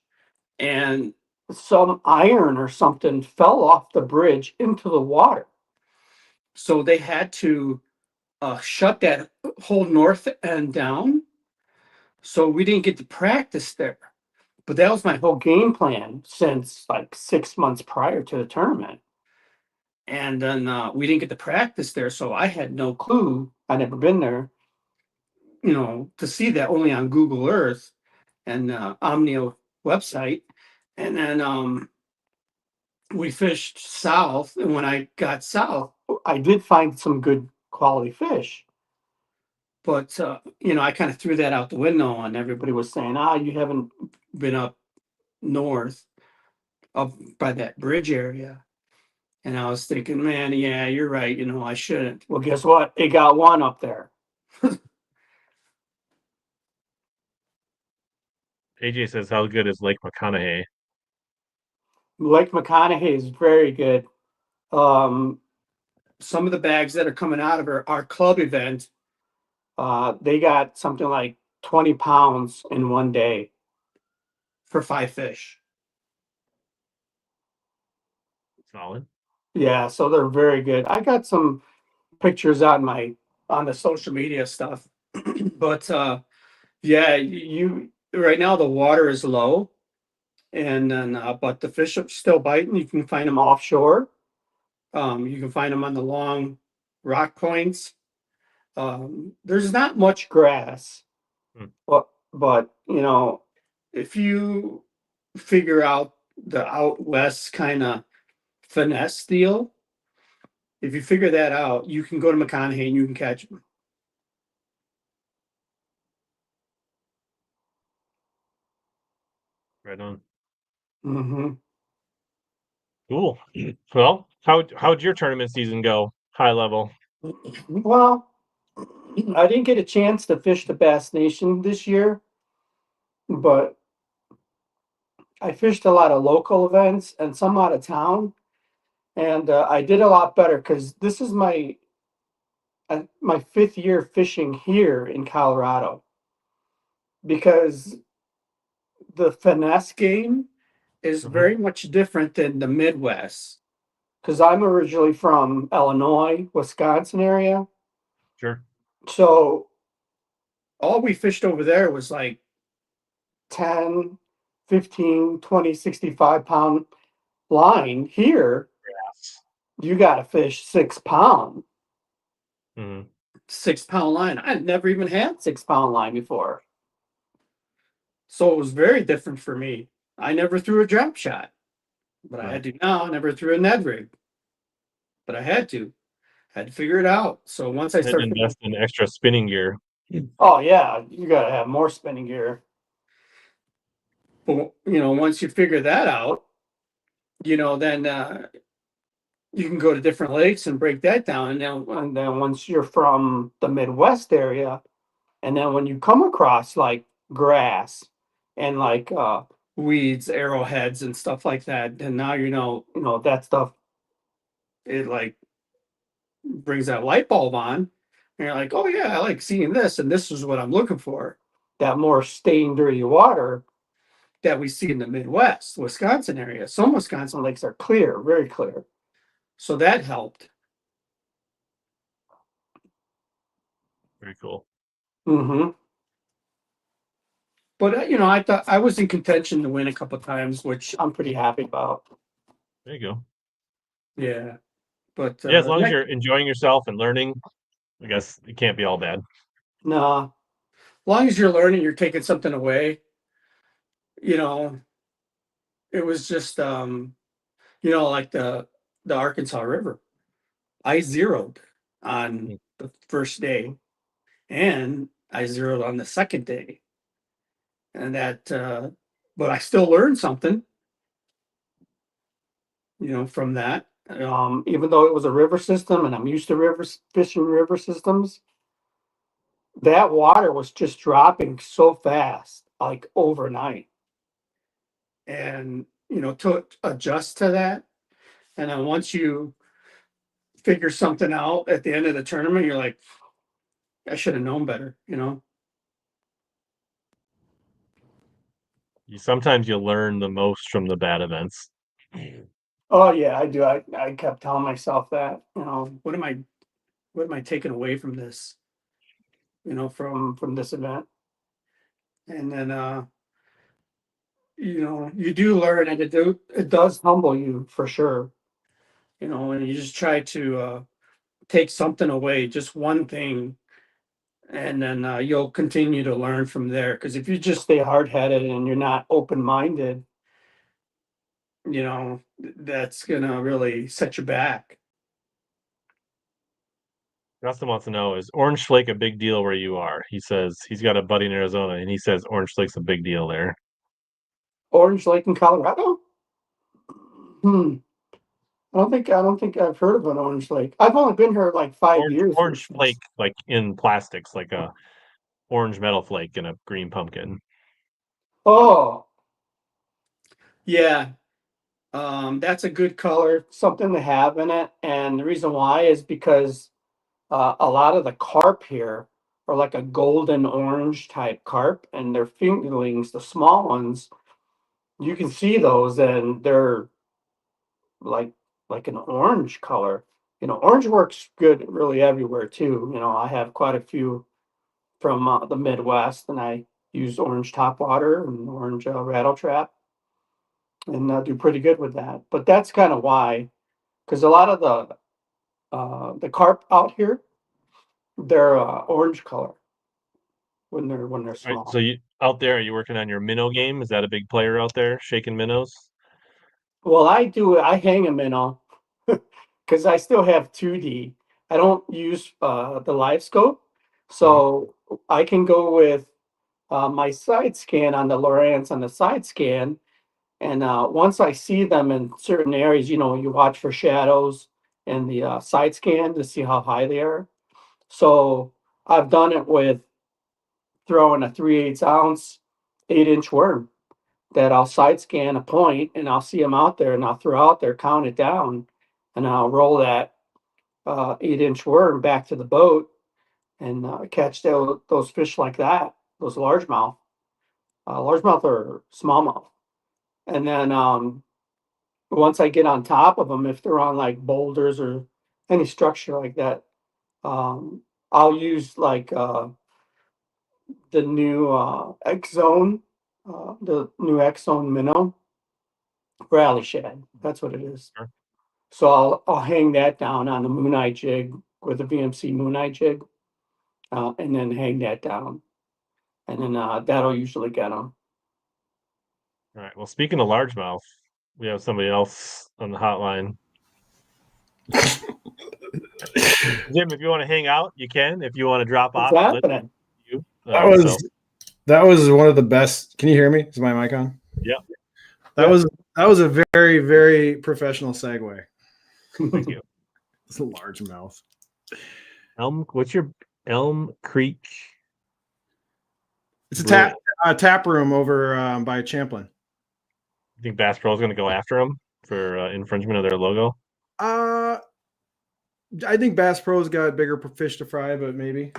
and some iron or something fell off the bridge into the water. So they had to shut that whole north end down. So we didn't get to practice there. But that was my whole game plan since like 6 months prior to the tournament. And then we didn't get to practice there. So I had no clue. I'd never been there, to see that only on Google Earth and Omnio website. And then we fished south, and when I got south, I did find some good quality fish. But I kind of threw that out the window, and everybody was saying, you haven't been up north, up by that bridge area. And I was thinking, man, yeah, you're right, I shouldn't. Well, guess what? It got one up there. AJ says, how good is Lake McConaughey? Lake McConaughey is very good. Um, some of the bags that are coming out of our club event, they got something like 20 pounds in one day for 5 fish. Solid. Yeah, so they're very good. I got some pictures on the social media stuff. But yeah, you right now the water is low, and then but the fish are still biting. You can find them offshore. You can find them on the long rock points. There's not much grass, Hmm. but if you figure out the out west kind of finesse deal, if you figure that out, you can go to McConaughey and you can catch them. Right on. Hmm. Cool. Well, how'd your tournament season go? High level. Well, I didn't get a chance to fish the Bass Nation this year, but I fished a lot of local events and some out of town, and I did a lot better because this is my fifth year fishing here in Colorado. Because the finesse game is Mhm. very much different than the Midwest. Because I'm originally from Illinois, Wisconsin area, Sure. so all we fished over there was like 10, 15, 20, 65 pound line. Here, Yes. you got to fish 6 pound, Mhm. 6 pound line. I'd never even had 6 pound line before. So it was very different for me. I never threw a drop shot, but I Right. had to now. I never threw a Ned rig, but I had to figure it out. So once I Had to started figuring, invest in extra spinning gear. oh yeah, you got to have more spinning gear. But once you figure that out, then you can go to different lakes and break that down. And then once you're from the Midwest area, and then when you come across like grass and like weeds, arrowheads, and stuff like that, then now that stuff, it like brings that light bulb on, and you're like, oh yeah, I like seeing this, and this is what I'm looking for. That more stained, dirty water that we see in the Midwest, Wisconsin area. Some Wisconsin lakes are clear, very clear. So that helped. Very cool. Hmm. But I thought I was in contention to win a couple of times, which I'm pretty happy about. There you go. Yeah, but Yeah, as long as yeah, you're enjoying yourself and learning, I guess it can't be all bad. nah. As long as you're learning, you're taking something away. You know, it was just like the Arkansas River. I zeroed on Mm. the first day, and I zeroed on the second day, and but I still learned something, from that. Even though it was a river system, and I'm used to fishing river systems, that water was just dropping so fast, like overnight, and to adjust to that, and then once you figure something out at the end of the tournament, you're like, I should have known better. Sometimes you learn the most from the bad events. Oh yeah, I do. I kept telling myself that, what am I taking away from this, from this event? And then you do learn, and it does humble you for sure. And you just try to take something away, just one thing, and then you'll continue to learn from there. Because if you just stay hard headed and you're not open minded, that's gonna really set you back. Justin wants to know, is Orange Flake a big deal where you are? He says he's got a buddy in Arizona and he says Orange Flake's a big deal there. Orange Lake in Colorado? Hmm. I don't think I've heard of an Orange Lake. I've only been here like 5 years here. Orange Flake, like in plastics, like a orange metal flake and a green pumpkin. Oh, yeah. That's a good color, something to have in it. And the reason why is because a lot of the carp here are like a golden orange type carp, and their fingerlings, the small ones, you can see those, and they're like an orange color. Orange works good really everywhere too. I have quite a few from the Midwest, and I use orange topwater and orange rattle trap, and do pretty good with that. But that's kind of why, because a lot of the carp out here, they're orange color when they're All right, so small. you out there, are you working on your minnow game? Is that a big player out there, shaking minnows? Well, I do. I hang them in all because I still have 2D. I don't use the live scope, Mhm. so I can go with my side scan on the Lowrance on the side scan. And once I see them in certain areas, you watch for shadows and the side scan to see how high they are. So I've done it with throwing a 3/8 ounce 8-inch worm that I'll side scan a point and I'll see them out there and I'll throw out there, count it down, and I'll roll that 8-inch worm back to the boat and catch those fish like that, those largemouth or smallmouth. And then once I get on top of them, if they're on like boulders or any structure like that, I'll use like the new X Zone, the new X Zone minnow rally shad. That's what it is. Sure. So I'll hang that down on the Moon Eye jig with a VMC Moon Eye jig, and then hang that down, and then that'll usually get them. All right. Well, speaking of largemouth, we have somebody else on the hotline. Jim, if you want to hang out, you can. If you want to drop What's off, happening? you. That was one of the best. Can you hear me? Is my mic on? Yeah. That was a very, very professional segue. Thank you. It's a large mouth. What's your Elm Creek? It's a tap room over by Champlin. You think Bass Pro is going to go after them for infringement of their logo? I think Bass Pro's got bigger fish to fry, but maybe.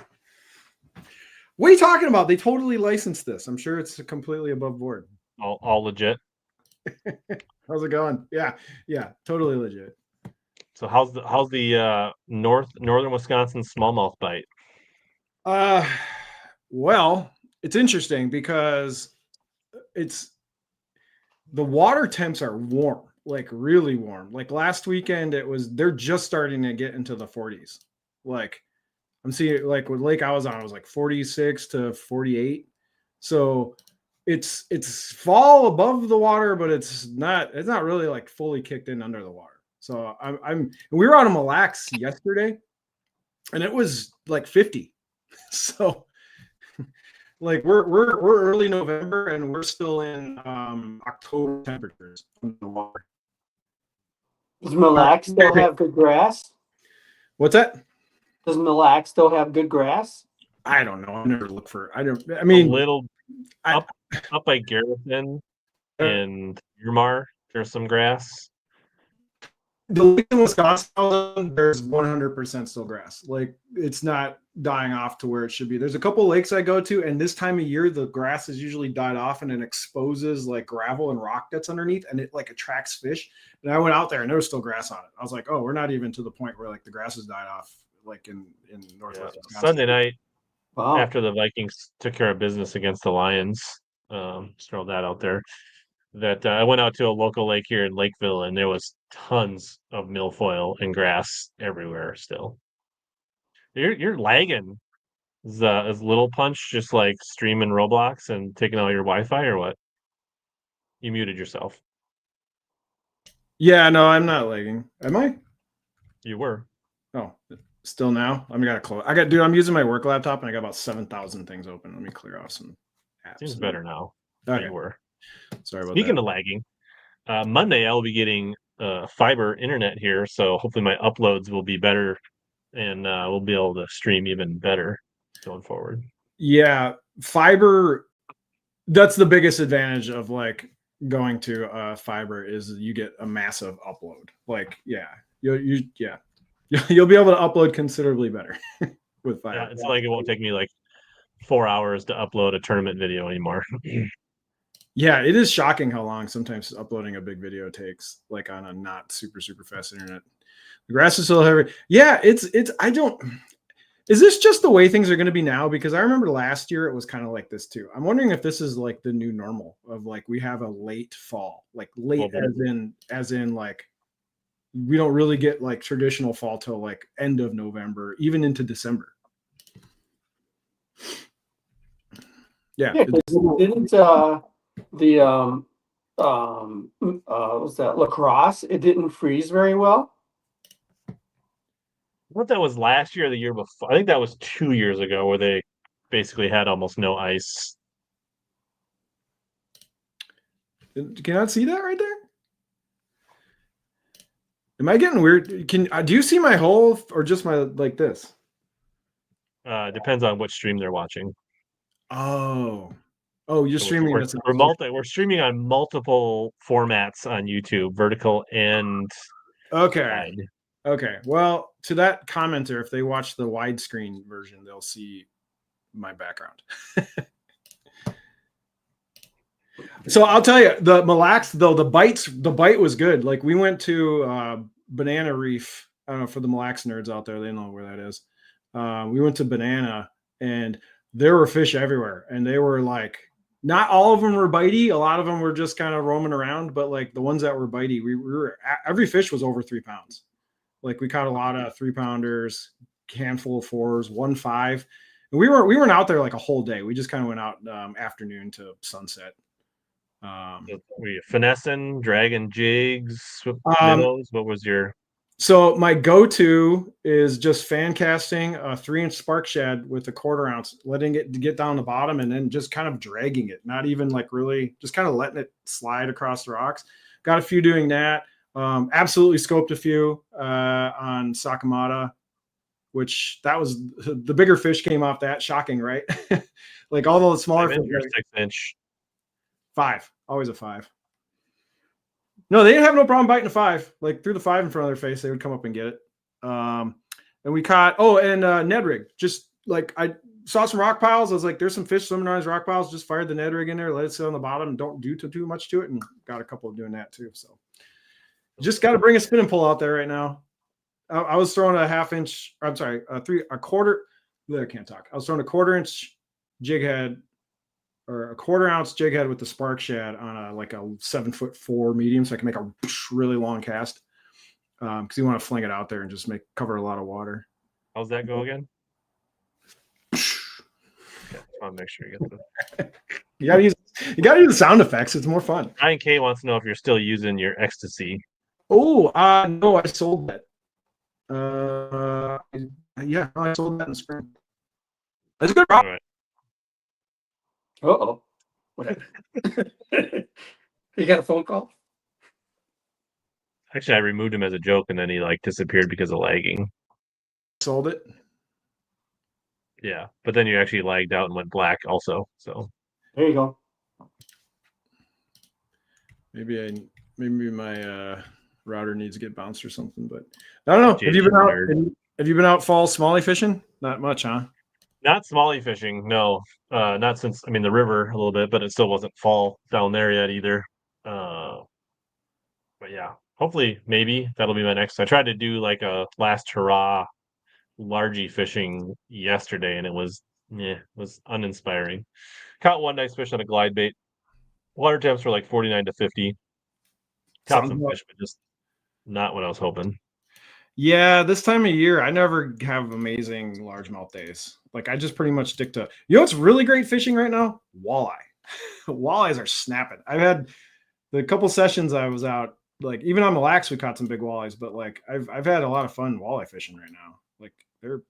What are you talking about? They totally licensed this. I'm sure it's completely above board. All legit. How's it going? Yeah, totally legit. So how's the northern Wisconsin smallmouth bite? Well, it's interesting because the water temps are warm, like really warm. Like last weekend, they're just starting to get into the 40s. Like I'm seeing, like with lake I was on, it was like 46 to 48. So it's fall above the water, but it's not really like fully kicked in under the water. So we were on a Mille Lacs yesterday and it was like 50. So like we're early November and we're still in October temperatures in the water. Does Mille Lacs still have good grass? What's that? Does Mille Lacs still have good grass? I don't know. I never look for. I mean, a little up by Garrison and Yurmar, there's some grass. The lake in Wisconsin, there's 100% still grass. Like it's not dying off to where it should be. There's a couple lakes I go to, and this time of year, the grass is usually died off and it exposes like gravel and rock that's underneath, and it like attracts fish. And I went out there and there was still grass on it. I was like, oh, we're not even to the point where like the grass has died off, like in Northwest Wisconsin. Sunday night, after the Vikings took care of business against the Lions, just throw that out there. That I went out to a local lake here in Lakeville, and there was tons of milfoil and grass everywhere. Still, you're lagging. Is Little Punch just like streaming Roblox and taking all your Wi-Fi, or what? You muted yourself. Yeah, no, I'm not lagging. Am I? You were. Oh, still now? I'm gotta close. Dude, I'm using my work laptop and I got about 7,000 things open. Let me clear off some apps. Seems better now. Okay. You were. Sorry about Speaking that. of lagging, Monday I'll be getting fiber internet here, so hopefully my uploads will be better, and we'll be able to stream even better going forward. Yeah, fiber. That's the biggest advantage of like going to fiber is you get a massive upload. Like, yeah, you'll be able to upload considerably better with fiber. Yeah, it's like it won't take me like 4 hours to upload a tournament video anymore. Yeah, it is shocking how long sometimes uploading a big video takes, like on a not super fast internet. The grass is still heavy. Yeah, it's I don't. Is this just the way things are going to be now? Because I remember last year it was kind of like this too. I'm wondering if this is like the new normal of like we have a late fall, like late as in like we don't really get like traditional fall till like end of November, even into December. Yeah, didn't was that lacrosse? It didn't freeze very well. I thought that was last year or the year before. I think that was 2 years ago where they basically had almost no ice. Can you not see that right there? Am I getting weird? Do you see my hole or just my like this? Depends on which stream they're watching. Oh, you're So streaming we're, this. we're streaming on multiple formats on YouTube, vertical and Okay. wide. Okay. Well, to that commenter, if they watch the widescreen version, they'll see my background. So I'll tell you, the Mille Lacs though, the bite was good. Like we went to Banana Reef. I don't know, for the Mille Lacs nerds out there, they know where that is. We went to Banana, and there were fish everywhere, and they were like, not all of them were bitey. A lot of them were just kind of roaming around, but like the ones that were bitey, we were every fish was over 3 pounds. Like we caught a lot of 3-pounders, handful of 4s, 1.5. And we weren't out there like a whole day. We just kind of went out afternoon to sunset. Were you finessing, dragging jigs, minnows? What was your? So my go-to is just fan casting a 3-inch spark shad with a 1/4 ounce, letting it get down the bottom, and then just kind of dragging it, not even like really, just kind of letting it slide across the rocks. Got a few doing that. Absolutely scoped a few on Sakamata, which that was the bigger fish came off that. Shocking, right? Like all the smaller fish. 6-inch. 5, always a 5. No, they didn't have no problem biting a 5. Like through the 5 in front of their face, they would come up and get it. And we caught Ned rig. Just like I saw some rock piles. I was like, there's some fish swimming around these rock piles. Just fired the Ned rig in there, let it sit on the bottom, and don't do too much to it. And got a couple of doing that too. So just got to bring a spinning pole out there right now. I was throwing a 1/2-inch. I'm sorry, a 1/4. I can't talk. I was throwing a 1/4-inch jig head, or a 1/4 ounce jig head with the spark shad on a 7'4" medium, so I can make a really long cast. Because you want to fling it out there and just cover a lot of water. How's that go again? Okay, I want to make sure you get the. You gotta use the sound effects. It's more fun. Ryan K wants to know if you're still using your ecstasy. Oh, no, I sold that. Yeah, I sold that in the spring. That's a good problem. Uh-oh. You got a phone call? Actually, I removed him as a joke, and then he disappeared because of lagging. Sold it. Yeah, but then you actually lagged out and went black also. So there you go. Maybe my router needs to get bounced or something, but I don't know. Have you been out fall smallie fishing? Not much, huh? Not smallie fishing, no. Not since the river a little bit, but it still wasn't fall down there yet either. But yeah, hopefully maybe that'll be my next. I tried to do a last hurrah largie fishing yesterday, and it was uninspiring. Caught one nice fish on a glide bait. Water temps were 49 to 50. Caught some fish, but just not what I was hoping. Yeah, this time of year, I never have amazing largemouth days. I just pretty much stick to, what's really great fishing right now? Walleye. Walleyes are snapping. I've had the couple sessions I was out, even on Mille Lacs, we caught some big walleyes, but I've had a lot of fun walleye fishing right now. They're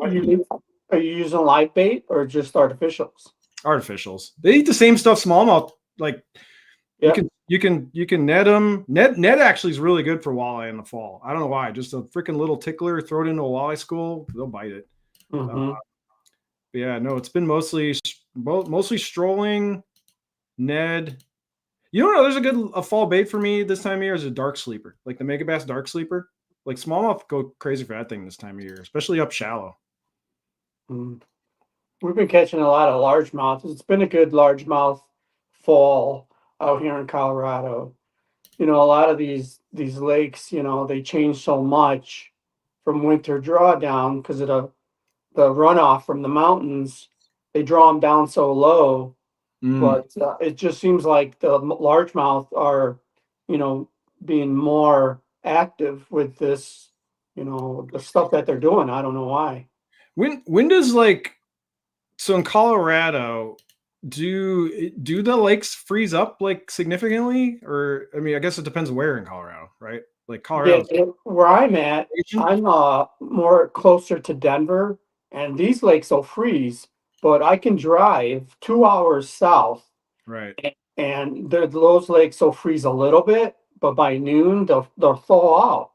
Are you using live bait or just artificials? Artificials. They eat the same stuff smallmouth. You can net them. Net actually is really good for walleye in the fall. I don't know why. Just a freaking little tickler, throw it into a walleye school, they'll bite it. Mm-hmm. Yeah, no, it's been mostly strolling, Ned. There's a fall bait for me this time of year is a dark sleeper, like the Megabass dark sleeper. Smallmouth go crazy for that thing this time of year, especially up shallow. Mm. We've been catching a lot of largemouth. It's been a good largemouth fall out here in Colorado. A lot of these lakes, they change so much from winter drawdown because of the runoff from the mountains. They draw them down so low, but it just seems like the largemouth are, being more active with this, the stuff that they're doing. I don't know why. When does so in Colorado, do the lakes freeze up significantly? Or I guess it depends where in Colorado, right? Colorado. Yeah, where I'm at, I'm more closer to Denver, and these lakes will freeze, but I can drive 2 hours south, right? And those lakes will freeze a little bit, but by noon they'll thaw out.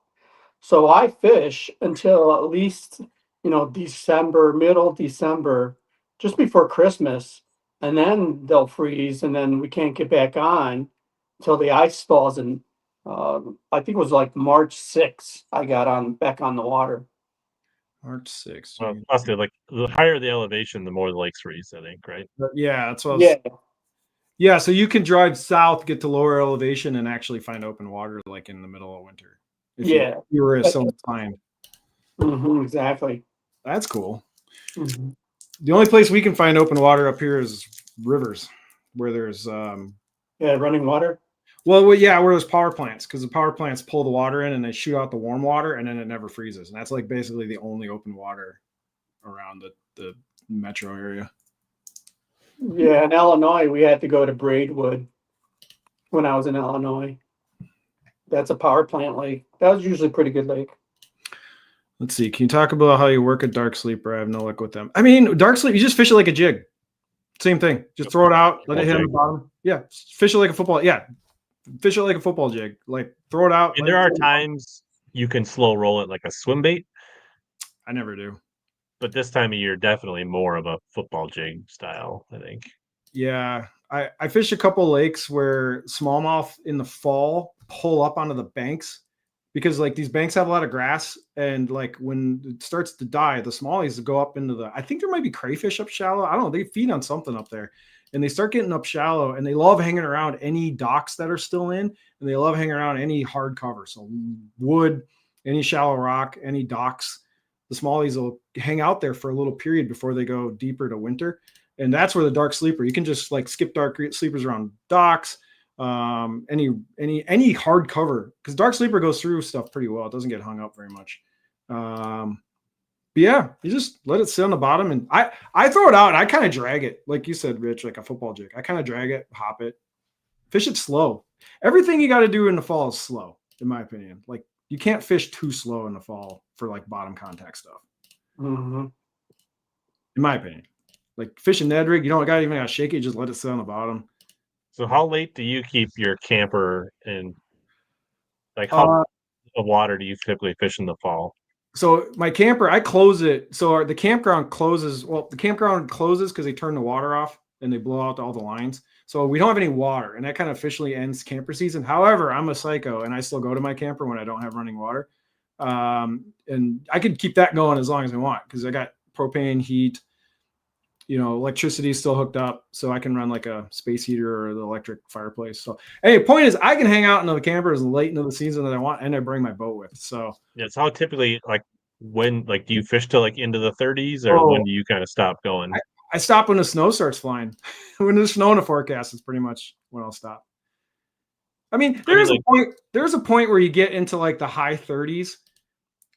So I fish until at least December, middle December, just before Christmas, and then they'll freeze, and then we can't get back on until the ice thaws. And I think it was like March 6th, I got on back on the water. March 6th. Well, plus like the higher the elevation, the more the lakes freeze, I think, right? Yeah, that's what I was, Yeah, yeah. So you can drive south, get to lower elevation, and actually find open water like in the middle of winter. If yeah, you were so inclined. exactly. That's cool. Mhm. The only place we can find open water up here is rivers, where there's Yeah, running water. well, yeah, where there's power plants, because the power plants pull the water in and they shoot out the warm water, and then it never freezes. And that's like basically the only open water around the metro area. Yeah, in Illinois, we had to go to Braidwood when I was in Illinois. That's a power plant lake. That was usually a pretty good lake. Let's see. Can you talk about how you work a dark sleeper? I have no luck with them. I mean, dark sleep, you just fish it like a jig. Same thing. Just throw it out, let it hit on the bottom. Yeah, fish it like a football. Yeah, fish it like a football jig. Like throw it out. And there are times you can slow roll it like a swim bait, I never do. but this time of year, definitely more of a football jig style, I think. Yeah, I fished a couple lakes where smallmouth in the fall pull up onto the banks because like these banks have a lot of grass, and like when it starts to die, the smallies go up into the. I think there might be crayfish up shallow. I don't know. They feed on something up there, and they start getting up shallow, and they love hanging around any docks that are still in, and they love hanging around any hard cover, so wood, any shallow rock, any docks. The smallies will hang out there for a little period before they go deeper to winter. And that's where the dark sleeper, you can just like skip dark sleepers around docks, any hard cover, because dark sleeper goes through stuff pretty well. It doesn't get hung up very much. But yeah, you just let it sit on the bottom, and I throw it out and I kind of drag it, like you said, Rich, like a football jig. I kind of drag it, hop it, fish it slow. Everything you got to do in the fall is slow, in my opinion. Like you can't fish too slow in the fall for like bottom contact stuff. Mm-hmm. In my opinion. Like fishing Ned rig, you don't got even got to shake it, just let it sit on the bottom. So how late do you keep your camper in? Like how of water do you typically fish in the fall? So my camper, I close it. So the campground closes. Well, the campground closes because they turn the water off and they blow out all the lines. So we don't have any water, and that kind of officially ends camper season. However, I'm a psycho, and I still go to my camper when I don't have running water. And I could keep that going as long as I want because I got propane, heat. Electricity is still hooked up, so I can run like a space heater or the electric fireplace. So, hey, point is, I can hang out in the camper as late into the season as I want, and I bring my boat with. So, yeah, it's how typically do you fish till like into the 30s, or when do you kind of stop going? I stop when the snow starts flying. When there's snow in the forecast, it's pretty much when I'll stop. I mean, there's a point where you get into like the high 30s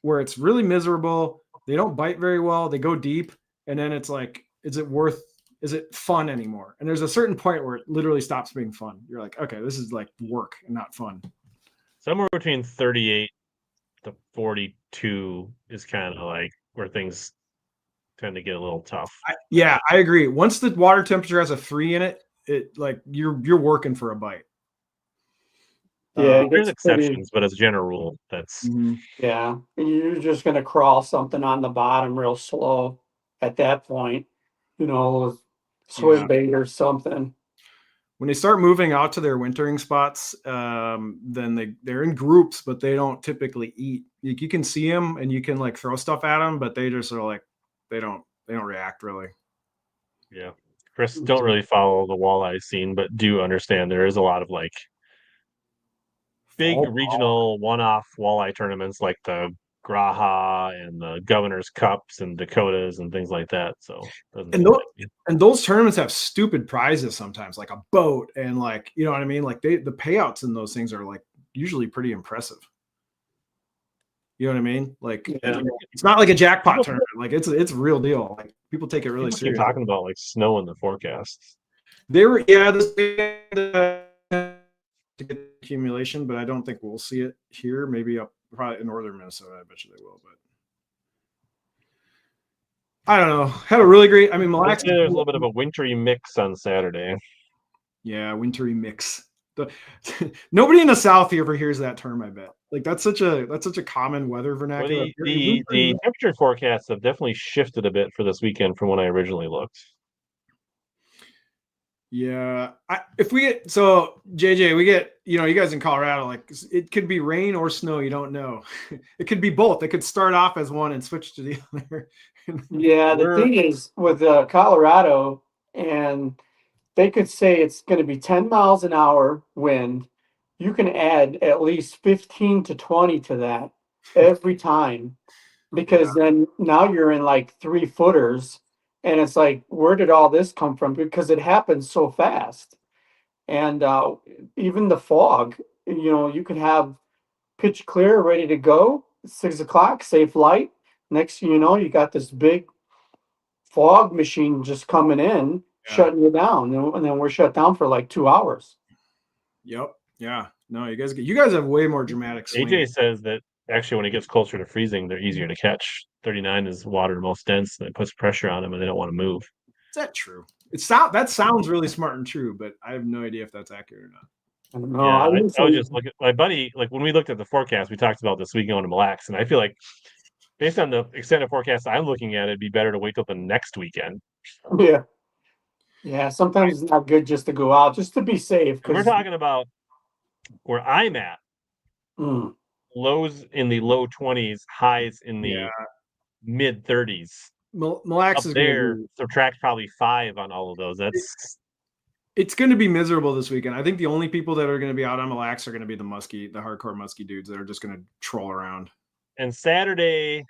where it's really miserable. They don't bite very well. They go deep, and then it's like, is it fun anymore? And there's a certain point where it literally stops being fun. You're like, okay, this is like work and not fun. Somewhere between 38 to 42 is kind of like where things tend to get a little tough. I agree. Once the water temperature has a 3 in it, it like you're working for a bite. Yeah, there's exceptions, but as a general rule, that's yeah. You're just gonna crawl something on the bottom real slow at that point. Swim bait or something. When they start moving out to their wintering spots, then they're in groups, but they don't typically eat. Like you can see them and you can like throw stuff at them, but they just are like they don't react really. Yeah, Chris, don't really follow the walleye scene, but do understand there is a lot of like big regional one-off walleye tournaments like the Graha and the Governor's Cups and Dakotas and things like that. So and those tournaments have stupid prizes sometimes, like a boat and like you know what I mean. Like the payouts in those things are like usually pretty impressive. You know what I mean? Like it's not like a jackpot tournament. Like it's a real deal. Like people take it really seriously. Talking about like snow in the forecasts. They were accumulation, but I don't think we'll see it here. Maybe up probably in northern Minnesota. I bet you they will, but I don't know. Had a really great. I mean, Mille Lacs. There's a little bit of a wintry mix on Saturday. Yeah, wintry mix. Nobody in the South ever hears that term. I bet. Like that's such a common weather Well, vernacular. the temperature forecasts have definitely shifted a bit for this weekend from when I originally looked. Yeah, if we get so JJ, we get you guys in Colorado, like it could be rain or snow. You don't know. It could be both. It could start off as one and switch to the other. Yeah, the thing is with Colorado, and they could say it's going to be 10 miles an hour wind. You can add at least 15 to 20 to that every time, because then now you're in like 3 footers, and it's like, where did all this come from? Because it happens so fast. And even the fog, you could have pitch clear, ready to go, 6 o'clock, safe light. Next thing you know, you got this big fog machine just coming in, shutting you down, and then we're shut down for like 2 hours. Yep. Yeah. No, you guys have way more dramatic swings. AJ says that actually when it gets closer to freezing, they're easier to catch. 39 is water most dense, and it puts pressure on them, and they don't want to move. Is that true? That sounds really smart and true, but I have no idea if that's accurate or not. I don't know. Yeah, I was just looking. My buddy, like when we looked at the forecast, we talked about this week going to Mille Lacs, and I feel like based on the extended forecast I'm looking at, it'd be better to wait till the next weekend. Yeah. Yeah, sometimes it's not good just to go out, just to be safe. We're talking about where I'm at. Lows in the low 20s, highs in the mid 30s. Mille Lacs is there. Subtract probably 5 on all of those. It's going to be miserable this weekend. I think the only people that are going to be out on Mille Lacs are going to be the hardcore musky dudes that are just going to troll around. And Saturday,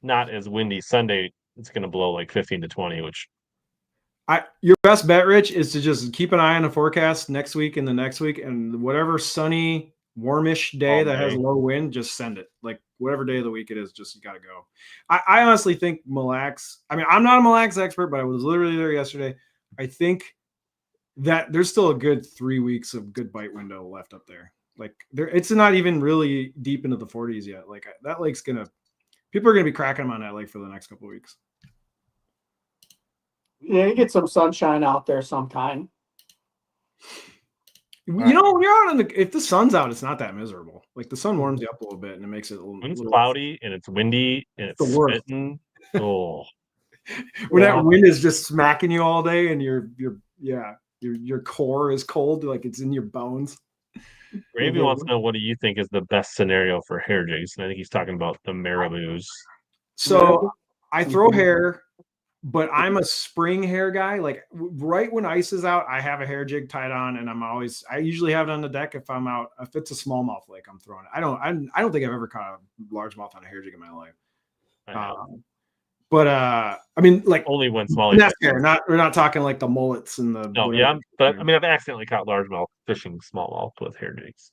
not as windy. Sunday, it's going to blow like 15 to 20, which your best bet, Rich, is to just keep an eye on the forecast next week and the next week, and whatever sunny, warmish day that has low wind, just send it. Like whatever day of the week it is, just you got to go. I honestly think Mille Lacs. I mean, I'm not a Mille Lacs expert, but I was literally there yesterday. I think that there's still a good 3 weeks of good bite window left up there. Like it's not even really deep into the 40s yet. Like that lake's people are gonna be cracking them on that lake for the next couple of weeks. Yeah, you get some sunshine out there sometime. When you're out if the sun's out, it's not that miserable. Like the sun warms you up a little bit and it makes it a little. When it's cloudy and it's windy and it's spitting. Oh, when that wind is just smacking you all day and your core is cold, like it's in your bones. Gravy wants to know, what do you think is the best scenario for hair jigs? And I think he's talking about the marabous. So I throw hair, but I'm a spring hair guy. Like right when ice is out, I have a hair jig tied on, and I usually have it on the deck if I'm out. If it's a smallmouth lake, I'm throwing it. I don't think I've ever caught a largemouth on a hair jig in my life. But I mean, like only when small. We're not talking like the mullets and the. No, yeah, but I mean, I've accidentally caught largemouth fishing smallmouth with hair jigs.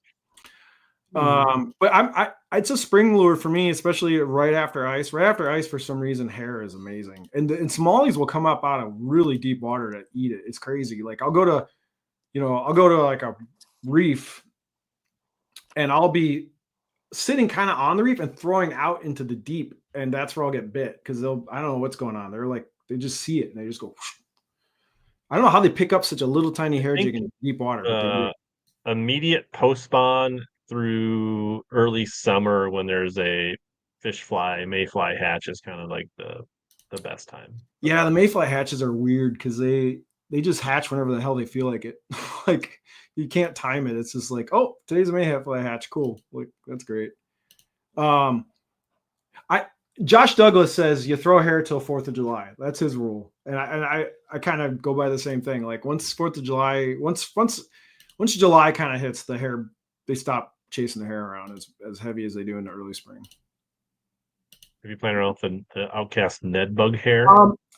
But it's a spring lure for me, especially right after ice. Right after ice, for some reason, hair is amazing, and smallies will come up out of really deep water to eat it. It's crazy. Like I'll go to like a reef, and I'll be sitting kind of on the reef and throwing out into the deep, and that's where I'll get bit because I don't know what's going on. They just see it and they just go. Whoosh. I don't know how they pick up such a little tiny hair jig in deep water. Immediate post spawn through early summer when there's a mayfly hatch is kind of like the best time. Yeah, the mayfly hatches are weird because they just hatch whenever the hell they feel like it. Like you can't time it. It's just like, oh, today's a mayfly hatch. Cool. Like that's great. Josh Douglas says you throw hair till 4th of July. That's his rule. And I kind of go by the same thing. Like once 4th of July, once July kind of hits, the hair, they stop chasing the hair around as heavy as they do in the early spring. Have you played around with the Outcast Ned bug hair?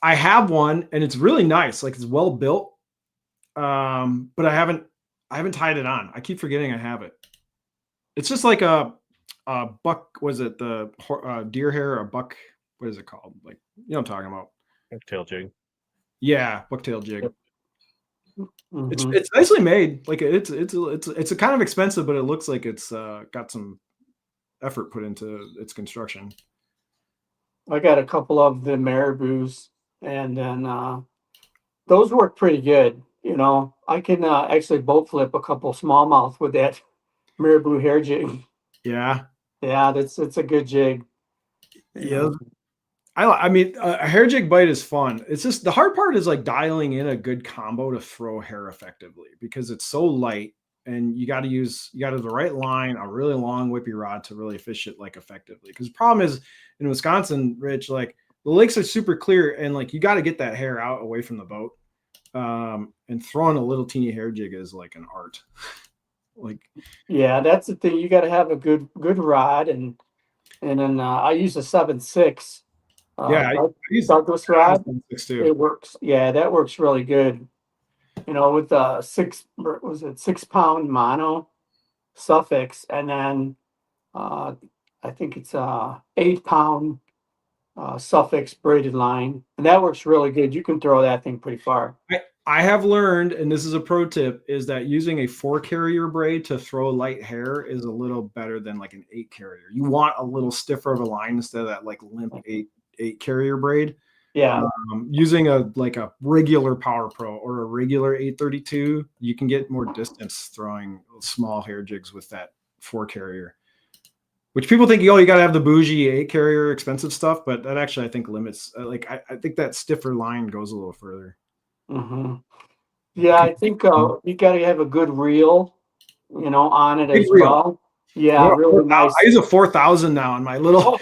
I have one and it's really nice. Like it's well built. But I haven't tied it on. I keep forgetting I have it. It's just like a buck, was it the deer hair or a buck? What is it called? Like, you know what I'm talking about? Bucktail jig. Yeah, bucktail jig. Mm-hmm. It's nicely made. Like it's a kind of expensive, but it looks like it's got some effort put into its construction. I got a couple of the marabous, and then those work pretty good. You know, I can actually boat flip a couple smallmouth with that mirror blue hair jig. Yeah. Yeah, it's a good jig. You Yeah. know. I mean, a hair jig bite is fun. It's just the hard part is like dialing in a good combo to throw hair effectively because it's so light and you got to the right line, a really long whippy rod to really fish it like effectively. Because the problem is in Wisconsin, Rich, like the lakes are super clear and like you got to get that hair out away from the boat. And throwing a little teeny hair jig is like an art. Like, Yeah, that's the thing. You got to have a good rod, and then I use a 7.6 yeah, I use Douglas rod. 6 too. It works. Yeah, that works really good. You know, with the 6 pound mono suffix, and then uh, I think it's 8 pound suffix braided line, and that works really good. You can throw that thing pretty far. I have learned, and this is a pro tip, is that using a 4-carrier braid to throw light hair is a little better than like an 8-carrier. You want a little stiffer of a line instead of that like limp 8-carrier braid. Yeah. Using a regular Power Pro or a regular 832, you can get more distance throwing small hair jigs with that 4-carrier. Which people think, you got to have the bougie 8-carrier expensive stuff, but that actually I think limits. I think that stiffer line goes a little further. Mm-hmm. Yeah, I think you got to have a good reel, on it Big as reel. well. Yeah, really nice. I use a 4,000 now on my little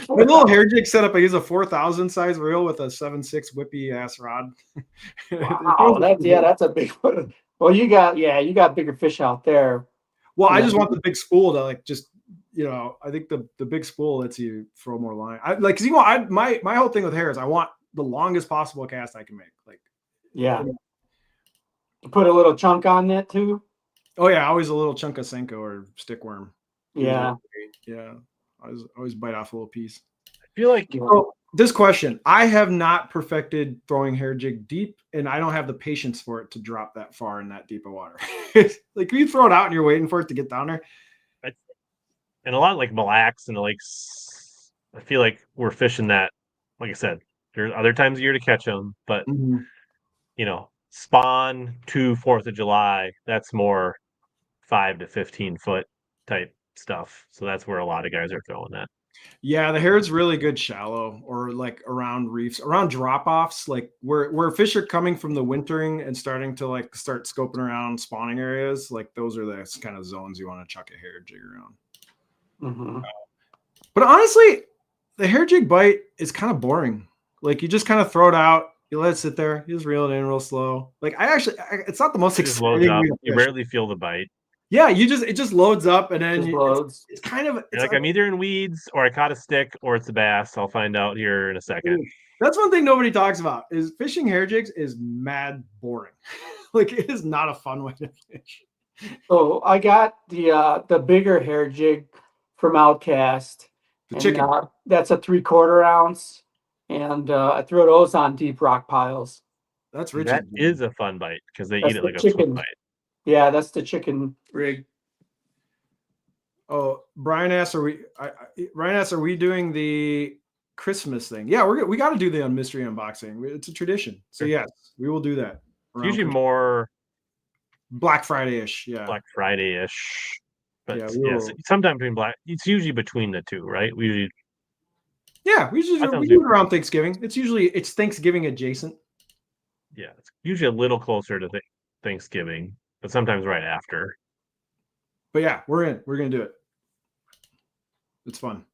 hair jig setup. I use a 4,000 size reel with a 7.6 whippy ass rod. Wow, that's a big one. Well, you got bigger fish out there. Well, I just want the big spool to like just I think the big spool lets you throw more line. Because my whole thing with hair is I want the longest possible cast I can make. Like, yeah. You put a little chunk on that too. Oh yeah, always a little chunk of Senko or stickworm. Yeah. Yeah. I always bite off a little piece. I feel like this question, I have not perfected throwing hair jig deep, and I don't have the patience for it to drop that far in that deep of water. Like you throw it out and you're waiting for it to get down there. And a lot of like Mille Lacs and the lakes, I feel like we're fishing that. Like I said, there's other times a year to catch them, but spawn to 4th of July, that's more 5 to 15 foot type stuff. So that's where a lot of guys are throwing that. Yeah, the hair is really good shallow or like around reefs, around drop-offs, like where fish are coming from the wintering and starting to like start scoping around spawning areas. Like those are the kind of zones you want to chuck a hair jig around. Mm-hmm. But honestly, the hair jig bite is kind of boring. Like you just kind of throw it out, you let it sit there, you just reel it in real slow. Like it's not the most exciting. You rarely feel the bite. Yeah, it just loads up and then it's kind of like I'm either in weeds or I caught a stick or it's a bass. I'll find out here in a second. That's one thing nobody talks about is fishing hair jigs is mad boring. Like it is not a fun way to fish. So I got the bigger hair jig from Outcast. The chicken. That's a 3/4 ounce, and I throw those on deep rock piles. That's rich. That is a fun bite because they eat it like a chicken bite. Yeah, that's the chicken rig. Oh, Brian asks, are we doing the Christmas thing? Yeah, we got to do the mystery unboxing. It's a tradition. So yes, we will do that. It's usually more Black Friday-ish. Yeah. Black Friday-ish. But sometimes it's usually between the two, right? We do it around Thanksgiving. It's Thanksgiving adjacent. Yeah, it's usually a little closer to Thanksgiving, but sometimes right after. But yeah, we're gonna do it. It's fun.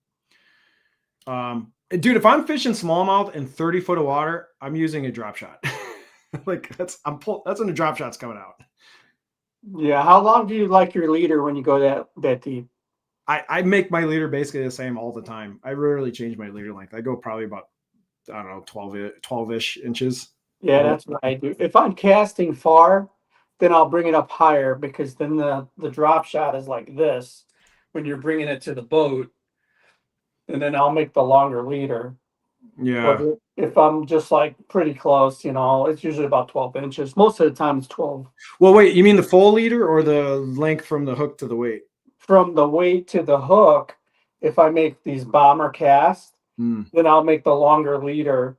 Dude, if I'm fishing smallmouth in 30 foot of water, I'm using a drop shot. Like that's when the drop shot's coming out. Yeah, how long do you like your leader when you go that deep? I make my leader basically the same all the time. I rarely change my leader length. I go probably about 12-ish inches. Yeah, that's what I do. If I'm casting far, then I'll bring it up higher because then the drop shot is like this when you're bringing it to the boat, and then I'll make the longer leader. Yeah. But if I'm just like pretty close, it's usually about 12 inches. Most of the time it's 12. Well, wait, you mean the full leader or the length from the hook to the weight? From the weight to the hook, if I make these bomber casts, then I'll make the longer leader,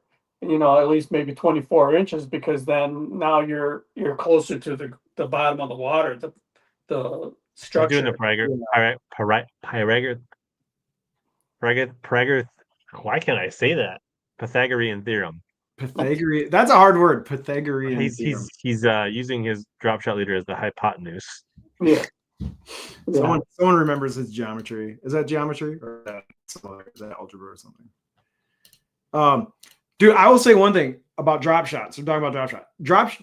at least maybe 24 inches, because then now you're closer to the bottom of the water, the He's doing the structure. why can't I say that? Pythagorean theorem. Pythagorean. That's a hard word. Pythagorean theorem. He's using his drop shot leader as the hypotenuse. Yeah. Someone remembers his geometry. Is that geometry or is that algebra or something? Dude, I will say one thing about drop shots. We're talking about drop shot.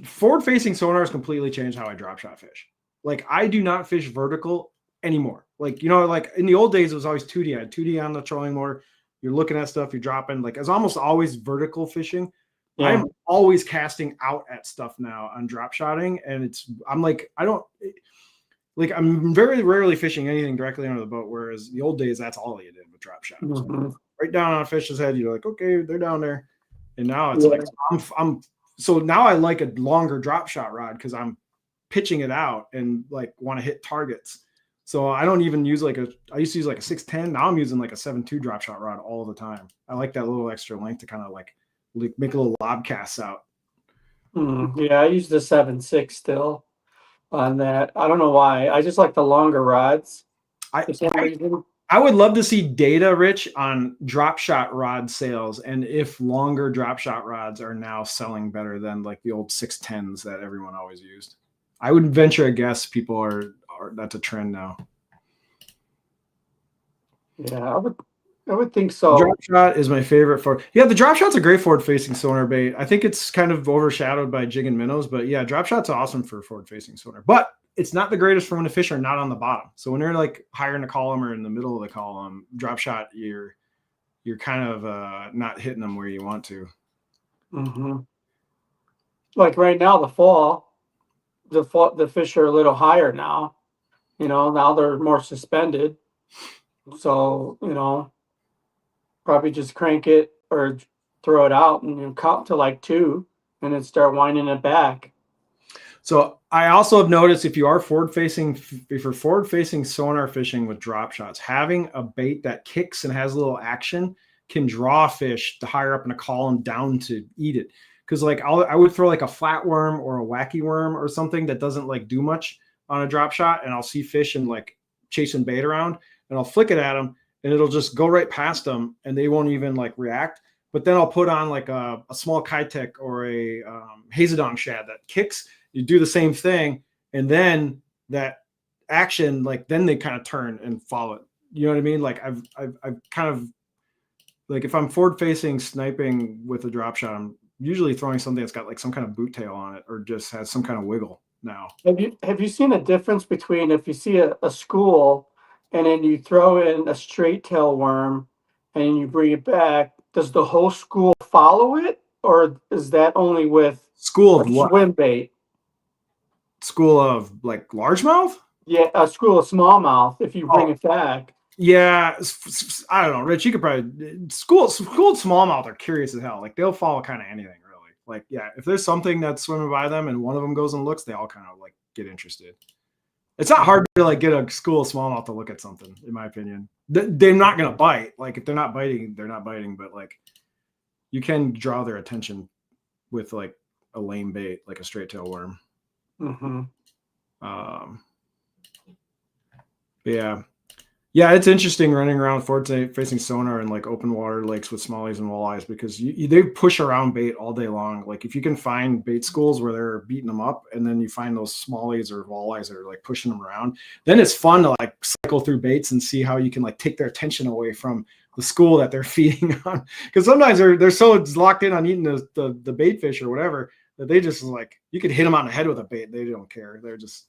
Forward facing sonar has completely changed how I drop shot fish. Like, I do not fish vertical anymore. Like, like in the old days, it was always 2D. I had 2D on the trolling motor. You're looking at stuff, you're dropping. Like, it's almost always vertical fishing. Yeah. I'm always casting out at stuff now on drop shotting, and I'm very rarely fishing anything directly under the boat, whereas the old days, that's all you did with drop shot. Mm-hmm. Right down on a fish's head, you're like, okay, they're down there. And now it's like, so now I like a longer drop shot rod because I'm pitching it out and like want to hit targets. So I don't even use I used to use like a 610. Now I'm using like a 7.2 drop shot rod all the time. I like that little extra length to kind of like make a little lob casts out. Yeah, I use the 7.6 still on that. I don't know why. I just like the longer rods for some reason. I would love to see data, Rich, on drop shot rod sales and if longer drop shot rods are now selling better than like the old 610s that everyone always used. I would venture a guess people are that's a trend now. Yeah, I would think so. Drop shot is my favorite the drop shot's a great forward facing sonar bait. I think it's kind of overshadowed by jig and minnows, but yeah, drop shot's awesome for forward facing sonar. But it's not the greatest for when the fish are not on the bottom. So when they're like higher in the column or in the middle of the column, drop shot, you're kind of not hitting them where you want to. Mm-hmm. Like right now, the fish are a little higher now. Now they're more suspended. So, probably just crank it or throw it out and count to like 2 and then start winding it back. So I also have noticed if you're forward facing sonar fishing with drop shots, having a bait that kicks and has a little action can draw fish to higher up in a column down to eat it. Because like I would throw like a flatworm or a wacky worm or something that doesn't like do much on a drop shot, and I'll see fish and like chasing bait around, and I'll flick it at them, and it'll just go right past them, and they won't even like react. But then I'll put on like a small Kitek or a Hazedong shad that kicks. You do the same thing, and then that action, like then they kind of turn and follow it. You know what I mean? Like I've kind of like if I'm forward facing sniping with a drop shot, I'm usually throwing something that's got like some kind of boot tail on it or just has some kind of wiggle now. Have you seen a difference between if you see a school and then you throw in a straight tail worm and you bring it back, does the whole school follow it, or is that only with school of what? Swim bait? School of like largemouth? Yeah, a school of smallmouth if you bring it back. Yeah, I don't know, Rich. You could probably school of smallmouth are curious as hell. Like they'll follow kind of anything, really. Like yeah, if there's something that's swimming by them and one of them goes and looks, they all kind of like get interested. It's not hard to like get a school of smallmouth to look at something, in my opinion. They're not gonna bite. Like if they're not biting, they're not biting. But like you can draw their attention with like a lame bait, like a straight tail worm. Mm-hmm. Yeah, it's interesting running around forward facing sonar in like open water lakes with smallies and walleyes because they push around bait all day long. Like if you can find bait schools where they're beating them up, and then you find those smallies or walleyes that are like pushing them around, then it's fun to like cycle through baits and see how you can like take their attention away from the school that they're feeding on. Because sometimes they're so locked in on eating the bait fish or whatever that they just like you could hit them on the head with a bait. They don't care. They're just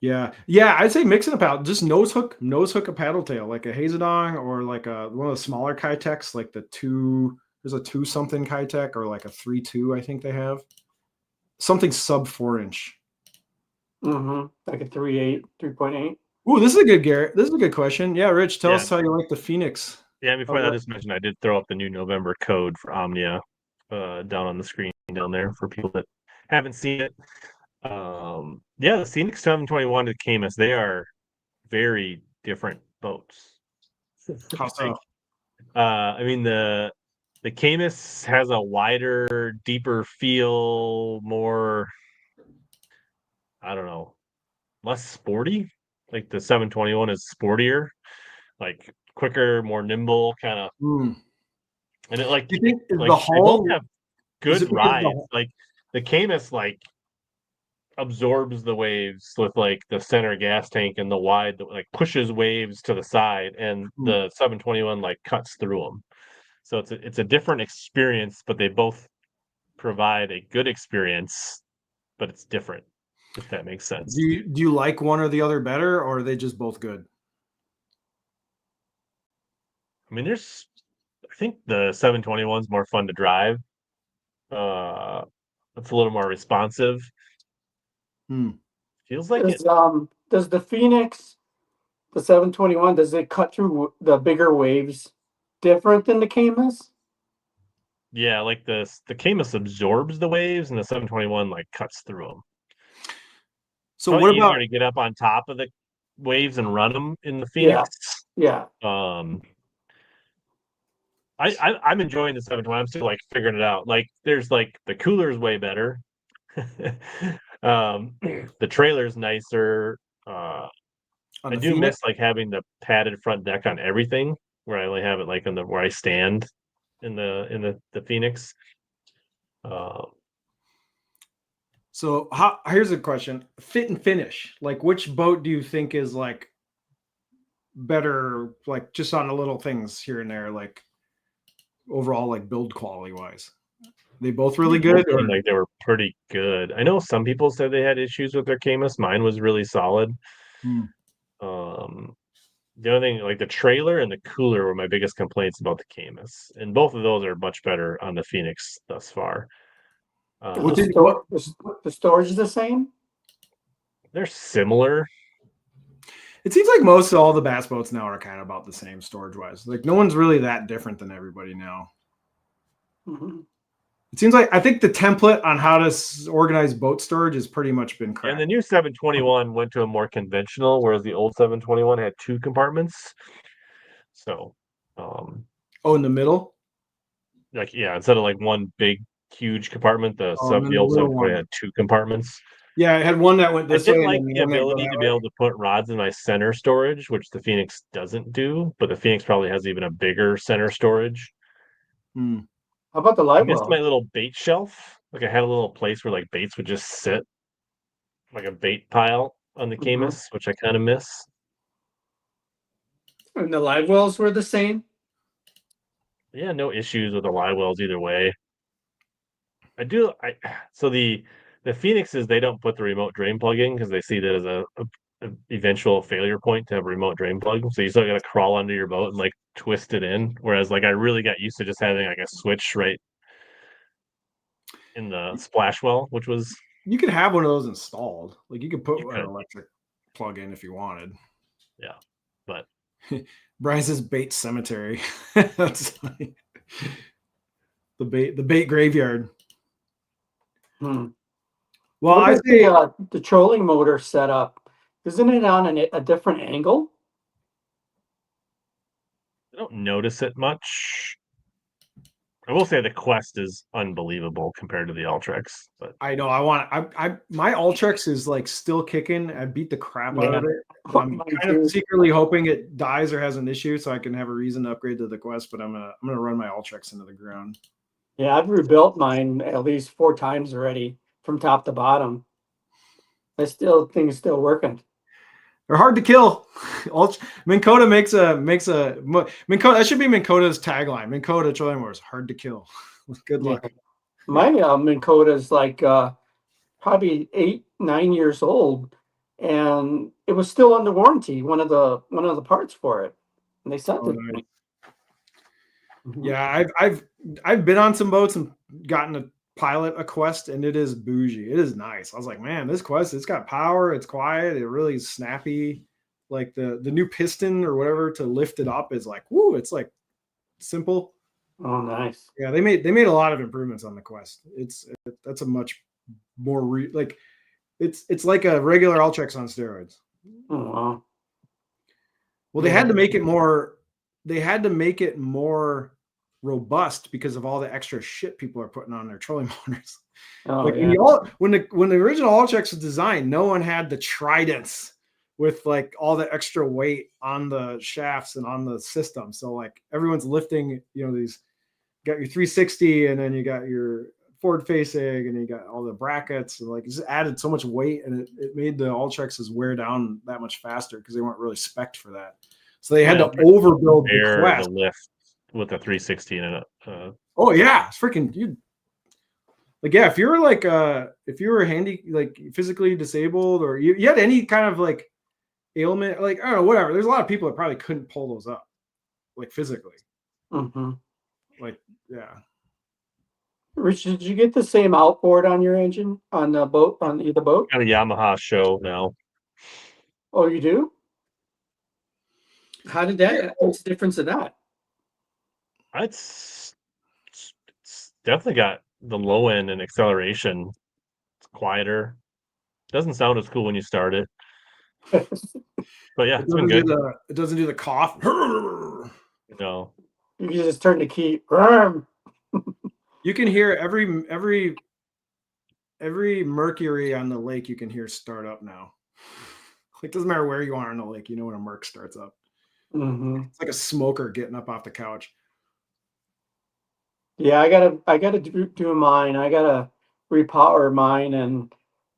Yeah, I'd say mix it up out. Just nose hook a paddle tail, like a Hazedong or like one of the smaller Kiteks, like there's a 2 something Kitek or like a 3.2, I think they have. Something sub 4 inch. Mm-hmm. Like a 3.8, 3.8. Ooh, this is a good Garrett. This is a good question. Yeah, Rich, tell us how you like the Phoenix. Yeah, before that, I just mentioned I did throw up the new November code for Omnia down on the screen down there for people that haven't seen it. The Scenic 721 to Camus, they are very different boats. How so? I mean the Camus has a wider, deeper feel, more, I don't know, less sporty. Like the 721 is sportier, like quicker, more nimble, kind of. Hmm. And it Do you think is the like they both hull? have Is good it because rides. Like the Camus like absorbs the waves with like the center gas tank and the wide that like pushes waves to the side, and Hmm. the 721 like cuts through them. So it's a different experience, but they both provide a good experience, but it's different, if that makes sense. Do you like one or the other better, or are they just both good? I mean, I think the 721 is more fun to drive. Uh, it's a little more responsive. Hmm. Feels like it. Does the Phoenix, the 721, does it cut through the bigger waves different than the Camus? Yeah, like the Camus absorbs the waves, and the 721 like cuts through them. So Probably what about easier to get up on top of the waves and run them in the Yeah, Phoenix. yeah. Um, I'm enjoying the 720. I'm still like figuring it out. Like there's like the cooler is way better. The trailer's nicer. on I the do Phoenix? miss like having the padded front deck on everything, where I only have it like on the where I stand in the Phoenix. Uh, So here's a question: fit and finish. Like, which boat do you think is like better? Like, just on the little things here and there, like overall, like build quality wise. They both really both good, of or them like they were pretty good. I know some people said they had issues with their Camus. Mine was really solid. hmm. Um, the other thing, like the trailer and the cooler were my biggest complaints about the Camus, and both of those are much better on the Phoenix thus far. Is What the Um, did what? store the storage the same? they're similar. It seems like most of all the bass boats now are kind of about the same storage wise. Like, no one's really that different than everybody now. Mm-hmm. It seems like I think the template on how to organize boat storage has pretty much been And the cracked. new 721 went to a more conventional, whereas the old 721 had two compartments. So, um, Oh, in the middle. like yeah, instead of like one big huge compartment, Oh, and then the the old little 720 one. had two compartments. Yeah, I had one that went I this did way and like then the one that go ability that to be way. able to put rods in my center storage, which the Phoenix doesn't do, but the Phoenix probably has even a bigger center storage. Hmm. How about the I live missed my wells? little bait shelf. Like I had a little place where like baits would just sit, like a bait pile on the Mm-hmm. Camus, which I kind of miss. And the live wells were the same? Yeah, no issues with the live wells either way. I do. So the Phoenixes, they don't put the remote drain plug in because they see that as a eventual failure point to have a remote drain plug. So you still got to crawl under your boat and like twist it in. Whereas like I really got used to just having like a switch right in the splash well, which was You could have one of those installed. Like, you could put you an could, electric plug in if you wanted. yeah. But Brian says bait cemetery. That's funny. The bait graveyard. Hmm. Well, What I about say the trolling motor setup? Isn't it on a different angle? I don't notice it much. I will say the Quest is unbelievable compared to the Ultrex, but I know I my Ultrex is like still kicking. I beat the crap out Yeah, of it. I'm mine kind of too. secretly hoping it dies or has an issue so I can have a reason to upgrade to the Quest, but I'm gonna run my Ultrex into the ground. Yeah, I've rebuilt mine at least 4 times already from top to bottom. I still think it's still working. They're hard to kill. Minn Kota makes a Minn Kota. That should be Minn Kota's tagline. Minn Kota trolling wars hard to kill. Good Yeah, luck. my Minn Kota is like probably 8, 9 years old, and it was still under warranty. One of the parts for it, and they sent Oh, it to nice. me. Mhm. Yeah, I've been on some boats and gotten to pilot a Quest, and it is bougie. It is nice. I was like, man, this Quest, it's got power, it's quiet, it really is snappy. Like the new piston or whatever to lift it up is like, woo, it's like simple. Oh, nice. Yeah, they made a lot of improvements on the Quest. That's a much more like it's like a regular Ultrex on steroids. Oh, wow. Well, they Yeah. had to make it more they had to make it more robust because of all the extra shit people are putting on their trolling motors. Oh, Like yeah. when the original Ultrex was designed, no one had the tridents with like all the extra weight on the shafts and on the system. So like everyone's lifting, these got your 360 and then you got your forward facing and you got all the brackets and like it just added so much weight and it made the Ultrexes wear down that much faster because they weren't really spec'd for that. So they had to overbuild the Quest. The lift with a 360 and oh yeah, it's freaking dude. Like yeah, if you were handy, like physically disabled or you had any kind of like ailment, like I don't know, whatever. There's a lot of people that probably couldn't pull those up, like physically. Mm-hmm. Like yeah. Rich, did you get the same outboard on your engine on the boat on either boat? got a Yamaha show now. Oh, you do? How did that? What's the difference of that? It's definitely got the low end and acceleration. It's quieter. Doesn't sound as cool when you start it. But yeah, it's been good. It doesn't do the cough. No. You can just turn the key. You can hear every Mercury on the lake. You can hear start up now. It doesn't matter where you are on the lake. You know when a Merc starts up. Mm-hmm. It's like a smoker getting up off the couch. Yeah, I gotta do mine. I gotta repower mine, and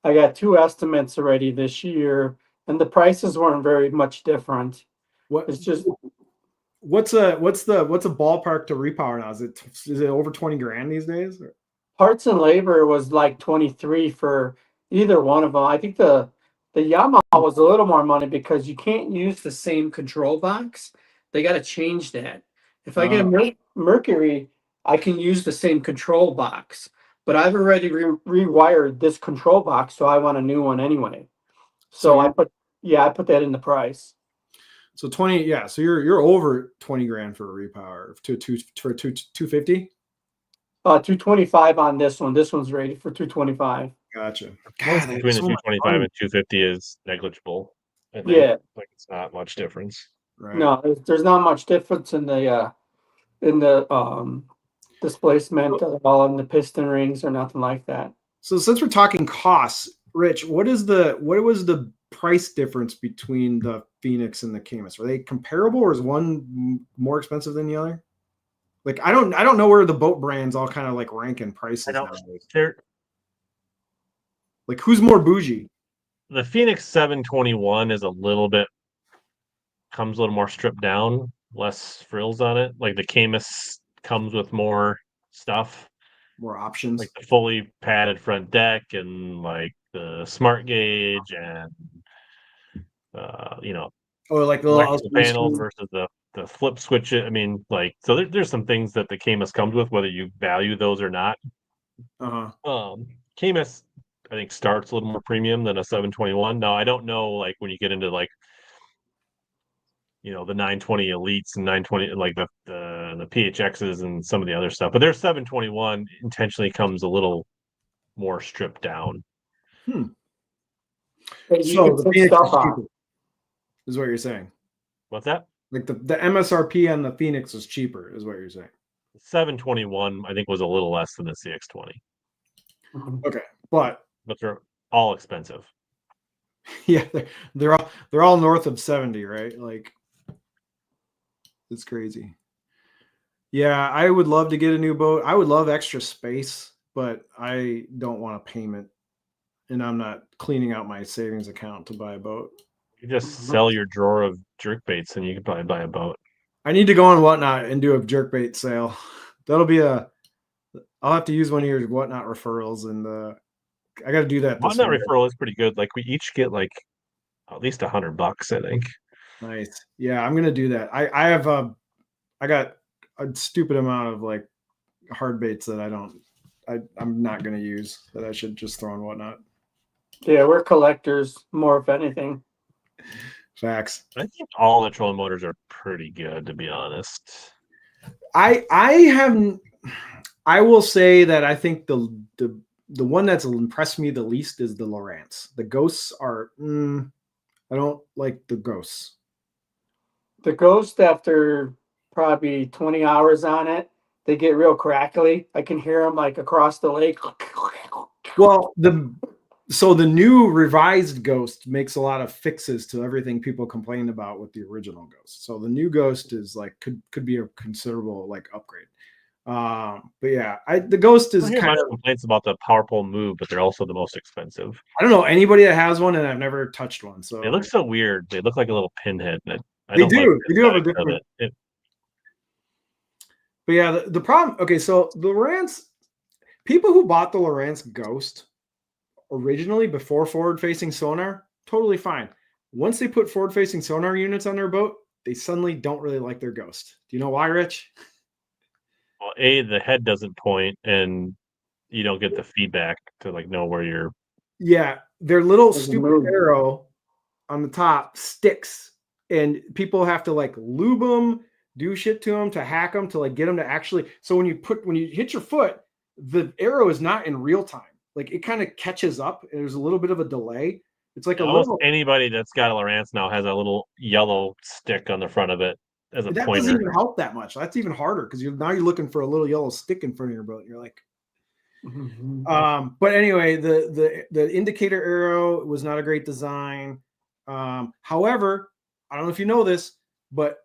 I got 2 estimates already this year, and the prices weren't very much different. What It's just what's a ballpark to repower now? Is it over 20 grand these days? parts and labor was like 23 for either one of them. I think the Yamaha was a little more money because you can't use the same control box. They got to change that. If I get a Mercury, I can use the same control box, but I've already rewired this control box, so I want a new one anyway. So I put that in the price. So 20, yeah. So you're over 20 grand for a repower for 250. 225 on this one. This one's rated for 225. Gotcha. God, between the 225 and 250 is negligible. I think. Yeah, like it's not much difference. Right. no, there's not much difference in the displacement at all in the piston rings or nothing like that. So since we're talking costs, Rich, what was the price difference between the Phoenix and the Camus? Are they comparable, or is one more expensive than the other? Like I don't know where the boat brands all kind of like rank in prices nowadays. Like who's more bougie? The Phoenix 721 is comes a little more stripped down, less frills on it. Like the Camus comes with more stuff, more options, like the fully padded front deck and like the smart gauge and like the electrical panels versus the flip switch. I mean, like, so there's some things that the Camus comes with, whether you value those or not. Camus, I think, starts a little more premium than a 721. Now, I don't know, like, when you get into like, the 920 Elites and 920, like the PHXs and some of the other stuff, but their 721 intentionally comes a little more stripped down. So the Phoenix is cheaper, is what you're saying. What's that? Like the MSRP on the Phoenix is cheaper, is what you're saying. 721, I think, was a little less than the CX20. Okay, but they're all expensive. Yeah, they're all north of 70, right? Like, it's crazy. Yeah, I would love to get a new boat. I would love extra space, but I don't want a payment, and I'm not cleaning out my savings account to buy a boat. You just sell your drawer of jerk baits and you can probably buy a boat. I need to go on Whatnot and do a jerk bait sale. That'll be I'll have to use one of your Whatnot referrals, and I got to do that. Whatnot referral is pretty good. Like we each get like at least $100, I think. Nice. Yeah, I'm gonna do that. I got a stupid amount of like hard baits that I'm not gonna use, that I should just throw on Whatnot. Yeah, we're collectors more of anything. Facts. I think all the trolling motors are pretty good, to be honest. I will say that I think the one that's impressed me the least is the Lowrance. The Ghosts are I don't like the Ghosts. The Ghost, after probably 20 hours on it. They get real crackly. I can hear them like across the lake. Well, the new revised Ghost makes a lot of fixes to everything people complained about with the original Ghost. So the new Ghost is like could be a considerable like upgrade. But yeah, the Ghost I is don't hear kind much of, complaints about the power pole move, but they're also the most expensive. I don't know anybody that has one, and I've never touched one. So They look so weird. They look like a little pinhead. And I they don't like do. the They do have a aesthetics of different. it. But yeah, the problem. Okay, so the Lowrance people who bought the Lowrance Ghost originally before forward-facing sonar, totally fine. Once they put forward-facing sonar units on their boat, they suddenly don't really like their Ghost. Do you know why, Rich? Well, the head doesn't point, and you don't get the feedback to like know where you're. Yeah, their little Doesn't stupid move. arrow on the top sticks, and people have to like lube them, do shit to them, to hack them, to like get them to actually. So when you hit your foot, the arrow is not in real time. Like it kind of catches up. And there's a little bit of a delay. It's like a Almost little. anybody that's got a Lowrance now has a little yellow stick on the front of it as a That doesn't pointer. even help that much. That's even harder because you're looking for a little yellow stick in front of your boat. You're like, but anyway, the indicator arrow was not a great design. However, I don't know if you know this, but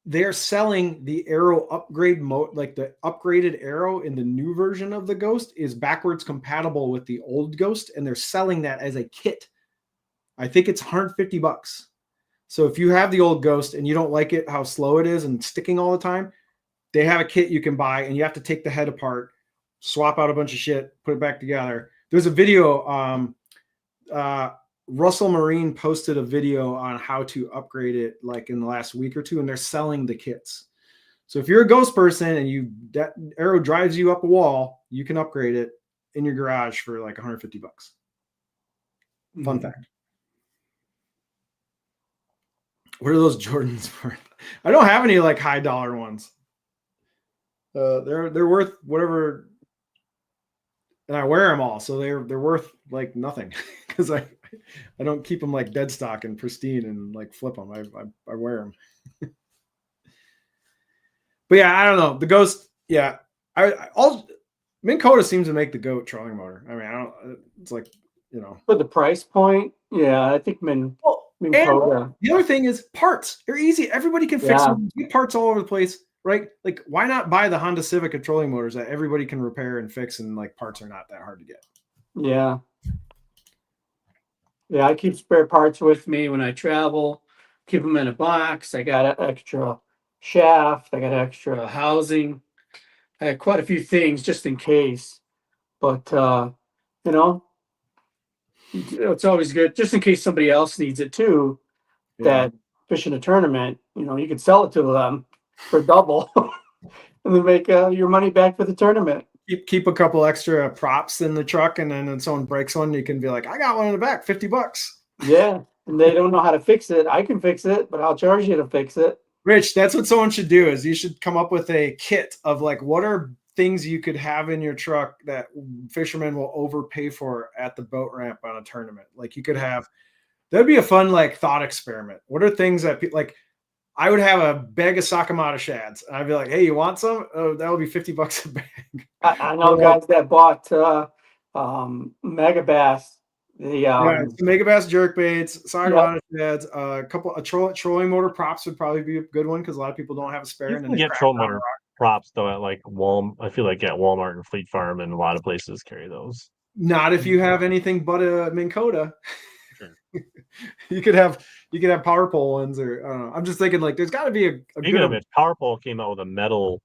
they're selling the arrow upgrade mode, like the upgraded arrow in the new version of the Ghost is backwards compatible with the old Ghost, and they're selling that as a kit. I think it's $150. So if you have the old Ghost and you don't like it, how slow it is and sticking all the time, they have a kit you can buy, and you have to take the head apart, swap out a bunch of shit, put it back together. There's a video. Russell Marine posted a video on how to upgrade it like in the last week or two, and they're selling the kits. So if you're a Ghost person and that arrow drives you up a wall, you can upgrade it in your garage for like $150. Fun fact. What are those Jordans for? I don't have any like high dollar ones. They're worth whatever, and I wear them all, so they're worth like nothing because I don't keep them like dead stock and pristine and like flip them. I wear them. But yeah, I don't know the Ghost. Yeah, Minn Kota seems to make the GOAT trolling motor. I mean, I don't. It's like For the price point, yeah, I think Minn Kota. The other thing is parts. They're easy. Everybody can fix them. You get parts all over the place, right? Like, why not buy the Honda Civic of trolling motors that everybody can repair and fix, and like parts are not that hard to get. Yeah. Yeah, I keep spare parts with me when I travel. Keep them in a box. I got an extra shaft. I got extra housing. I had quite a few things just in case. But it's always good just in case somebody else needs it too. That fishing a tournament, you can sell it to them for double, and then make your money back for the tournament. Keep a couple extra props in the truck, and then when someone breaks one, you can be like, I got one in the back, $50. Yeah, and they don't know how to fix it. I can fix it, but I'll charge you to fix it. Rich, that's what someone should do. Is you should come up with a kit of like what are things you could have in your truck that fishermen will overpay for at the boat ramp on a tournament. Like you could have, that'd be a fun like thought experiment. What are things that like? I would have a bag of Sakamata shads. And I'd be like, hey, you want some? Oh, that would be $50 a bag. I know guys that bought HellaBass. Megabass jerkbaits, Sakamata shads, a trolling motor props would probably be a good one because a lot of people don't have a spare. You can get trolling motor props though at like Walmart. I feel like at Walmart and Fleet Farm and a lot of places carry those. Not if you have anything but a Minn Kota. You could have power pole ones, or I don't know. I'm just thinking like there's got to be a Speaking of it, Power Pole came out with a metal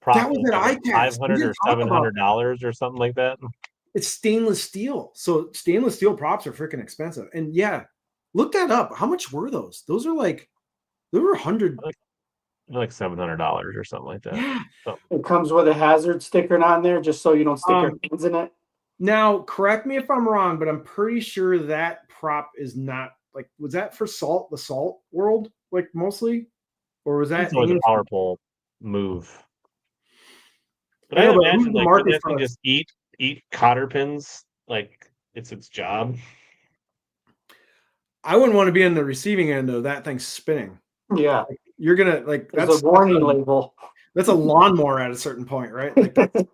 prop. That was at ICAST. $500 or $700 or something like that. It's stainless steel, so stainless steel props are freaking expensive. And yeah, look that up. How much were those? Those were $100, like $700 or something like that. Yeah. So. It comes with a hazard sticker on there, just so you don't stick your hands in it. Now, correct me if I'm wrong, but I'm pretty sure that prop is not like, was that for the salt world, like mostly, or was that a power pole move? But I I imagine like that thing just eat cotter pins like it's its job. I wouldn't want to be on the receiving end of that thing spinning. Yeah, You're gonna like There's a warning label. That's a lawnmower at a certain point, right? Like that's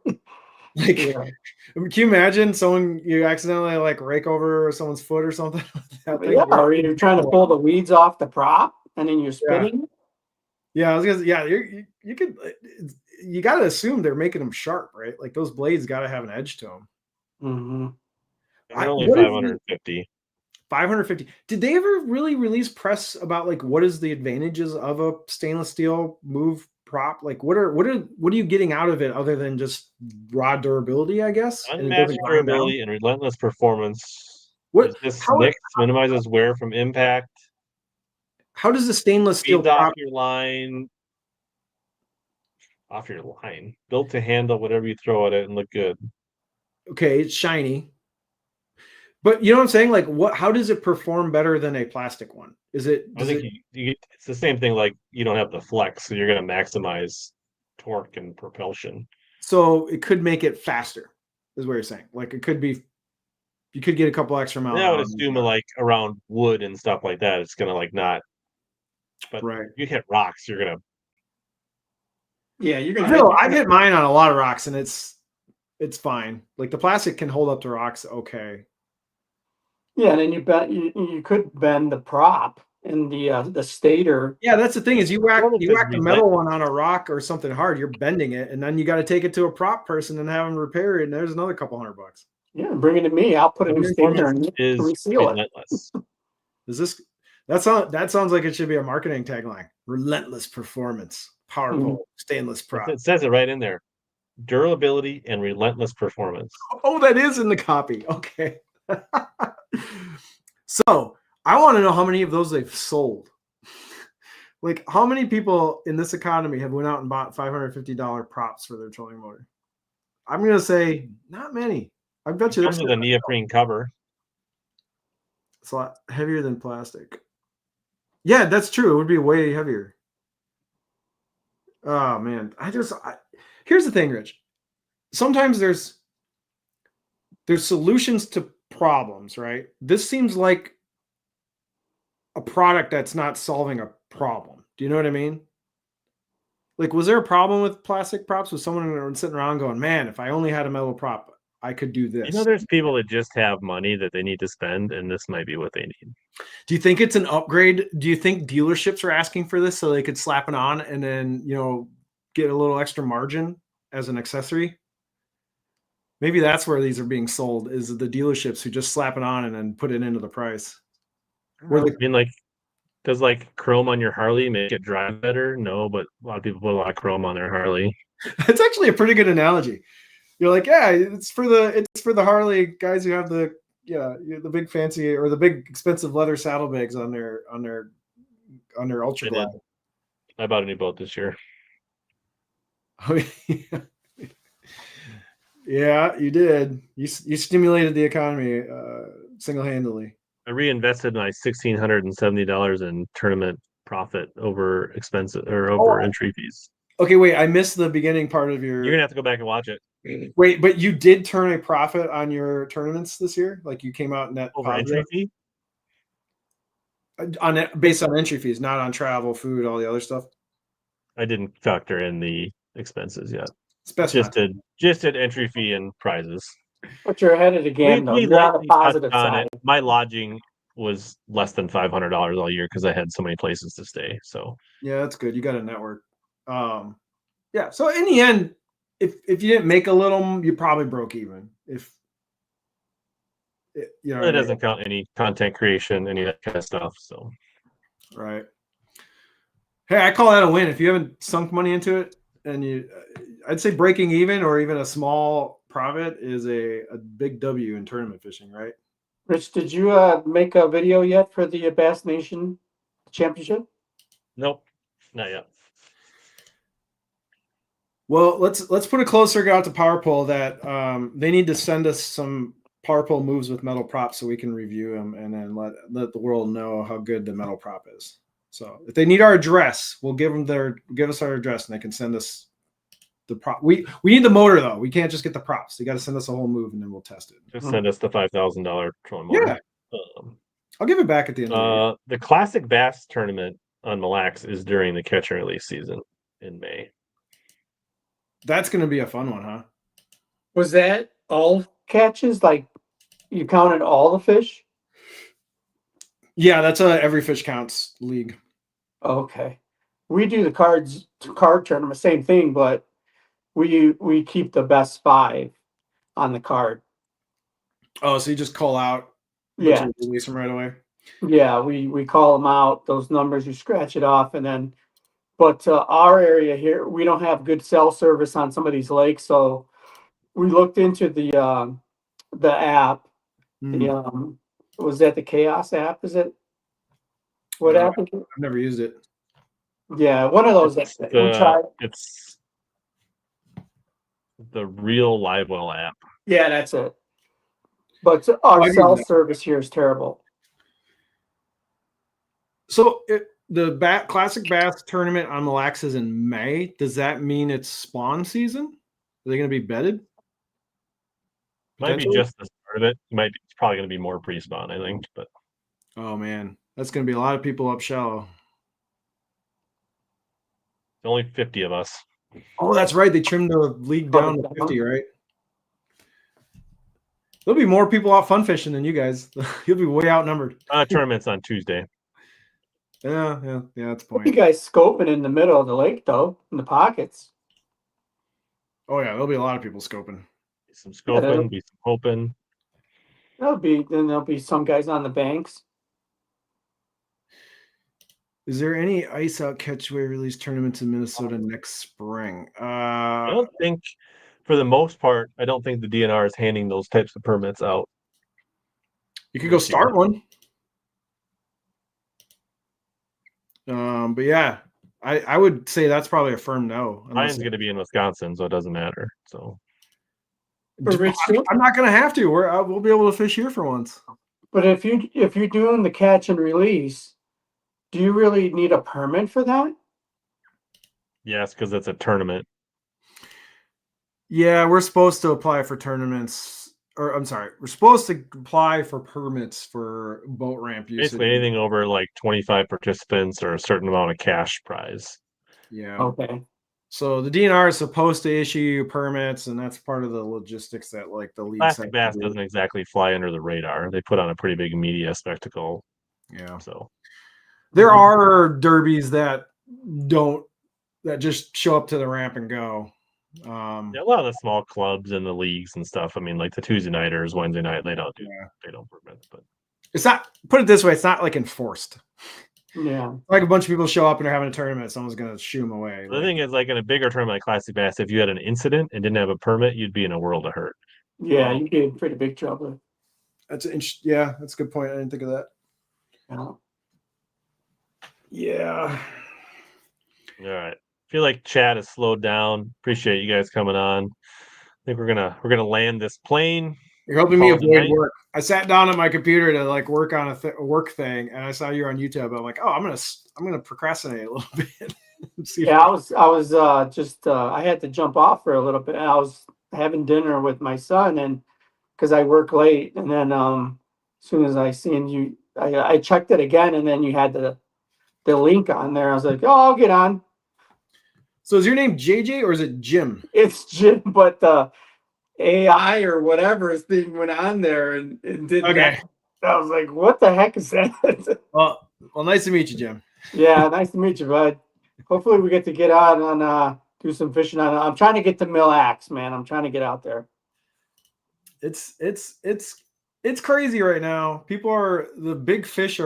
like Yeah. can you imagine someone you accidentally like rake over someone's foot or something? That thing, Yeah, or you're trying to pull the weeds off the prop and then you're spinning. Yeah, I was gonna. Yeah, you could. You got to assume they're making them sharp, right? Like those blades got to have an edge to them. Mm-hmm. They're only 550. 550. Did they ever really release press about like what is the advantages of a stainless steel move prop? Like what are you getting out of it other than just raw durability? I guess Unmatched durability and relentless performance. What? This Nix minimizes wear from impact. How does the stainless steel prop off your line, built to handle whatever you throw at it and look good? Okay, it's shiny. But you know what I'm saying? Like, how does it perform better than a plastic one? Is it? I think it's the same thing. Like you don't have the flex, so you're going to maximize torque and propulsion. So it could make it faster, is what you're saying. Like it could be, you could get a couple extra miles. I would assume like around wood and stuff like that, it's going to like not. But right, you hit rocks, you're gonna. Yeah, you're gonna. I've hit mine on a lot of rocks, and it's fine. Like the plastic can hold up to rocks, okay. Yeah, and then you could bend the prop in the stator. Yeah, that's the thing is you whack the metal one on a rock or something hard, you're bending it, and then you got to take it to a prop person and have them repair it, and there's another couple $100. Yeah, bring it to me. I'll put a new stator in to reseal it. Is this that sounds like it should be a marketing tagline? Relentless performance, powerful stainless prop. It says it right in there. Durability and relentless performance. Oh, that is in the copy. Okay. So I want to know how many of those they've sold. Like how many people in this economy have went out and bought $550 props for their trolling motor? I'm going to say not many. I bet you comes with a neoprene cover. It's a lot heavier than plastic. Yeah, that's true. It would be way heavier. Oh man, here's the thing, Rich. Sometimes there's solutions to problems, right? This seems like a product that's not solving a problem. Do you know what I mean? Like, was there a problem with plastic props? Was someone sitting around going, man, if I only had a metal prop, I could do this? You know, there's people that just have money that they need to spend, and this might be what they need. Do you think it's an upgrade? Do you think dealerships are asking for this so they could slap it on and then, get a little extra margin as an accessory? Maybe that's where these are being sold, is the dealerships who just slap it on and then put it into the price. Does like chrome on your Harley make it drive better? No, but a lot of people put a lot of chrome on their Harley. It's actually a pretty good analogy. You're like, yeah, it's for the Harley guys who have the big fancy or the big expensive leather saddlebags on their Ultra Glide. I bought a new boat this year. Oh, yeah. Yeah, you did. You stimulated the economy single-handedly. I reinvested my $1,670 in tournament profit over entry fees. Okay, wait. I missed the beginning part of your. You're gonna have to go back and watch it. Wait, but you did turn a profit on your tournaments this year? Like you came out net over entry fee? Based on entry fees, not on travel, food, all the other stuff. I didn't factor in the expenses yet. Just did entry fee and prizes. But you're ahead of the game, though. You're on the positive side. My lodging was less than $500 all year because I had so many places to stay. So yeah, that's good. You got a network. Yeah. So in the end, if you didn't make a little, you probably broke even. It doesn't count any content creation, any of that kind of stuff. So right. Hey, I call that a win. If you haven't sunk money into it, and I'd say breaking even or even a small profit is a big W in tournament fishing, right? Rich, did you make a video yet for the Bass Nation Championship? Nope, not yet. Well, let's put a closer out to Power Pole that they need to send us some Power Pole moves with metal props so we can review them and then let the world know how good the metal prop is. So if they need our address, we'll give us our address and they can send us the prop. We need the motor though. We can't just get the props. They got to send us a whole move and then we'll test it. Just send us the $5,000 trolling motor. Yeah. I'll give it back at the end of the year. The Classic Bass tournament on Mille Lacs is during the catch and release season in May. That's going to be a fun one, huh? Was that all catches? Like you counted all the fish? Yeah, that's a every fish counts league. Okay. We do the card tournament, same thing, but we keep the best 5 on the card. Oh, so you just call out, but Yeah. you release them right away. Yeah, we call them out, those numbers, you scratch it off, and then, but our area here, we don't have good cell service on some of these lakes, so we looked into the app. The was that the Chaos app? Is it? What app is it? I've never used it. Yeah, one of those. It's We tried. it's the real LiveWell app. Yeah, that's it. But our cell service here is terrible. So the Classic Bass tournament on Mille Lacs is in May. Does that mean it's spawn season? Are they going to be bedded? Might be just the start of it. It's probably going to be more pre-spawn, I think. But oh man, that's going to be a lot of people up shallow. Only 50 of us. Oh, that's right. They trimmed the league down to 50, right? There'll be more people out fun fishing than you guys. You'll be way outnumbered. Tournament's on Tuesday. Yeah, that's the point. You guys scoping in the middle of the lake, though, in the pockets. Oh yeah, there'll be a lot of people scoping. Be some scoping, be some hoping. There'll be some guys on the banks. Is there any ice out catchway release tournaments in Minnesota next spring? I don't think, for the most part, I don't think the DNR is handing those types of permits out. You could go start one. But yeah, I would say that's probably a firm no. Mine's going to be in Wisconsin, so it doesn't matter. So I'm not going to have to. We'll be able to fish here for once. But if you're doing the catch and release, do you really need a permit for that? Yes, because it's a tournament. Yeah, we're supposed to apply for tournaments, or I'm sorry, we're supposed to apply for permits for boat ramp usage. Basically anything over like 25 participants or a certain amount of cash prize. Yeah. Okay. So the DNR is supposed to issue permits, and that's part of the logistics that like the league. Classic Bass doesn't exactly fly under the radar. They put on a pretty big media spectacle. Yeah. So there are derbies that just show up to the ramp and go. A lot of the small clubs and the leagues and stuff. I mean, like the Tuesday nighters, Wednesday night, they don't permit. But it's not. Put it this way, it's not like enforced. Yeah, like a bunch of people show up and they're having a tournament, someone's going to shoo them away. The thing is, like in a bigger tournament like Classic Bass, if you had an incident and didn't have a permit, you'd be in a world of hurt. Yeah, you'd be in pretty big trouble. That's a good point. I didn't think of that. Yeah. All right. I feel like chat has slowed down. Appreciate you guys coming on. I think we're gonna land this plane. You're helping me avoid work. I sat down at my computer to like work on a work thing, and I saw you on YouTube. I'm like, oh, I'm gonna procrastinate a little bit. I had to jump off for a little bit. I was having dinner with my son, and because I work late, and then as soon as I seen you, I checked it again, and then you had the link on there. I was like, oh, I'll get on. So is your name JJ or is it Jim? It's Jim, but the AI or whatever thing went on there and did okay. That. I was like, what the heck is that? Well, nice to meet you, Jim. Yeah, nice to meet you, bud. Hopefully we get to get on and do some fishing on. I'm trying to get to Mille Lacs, man. I'm trying to get out there. It's crazy right now. The big fish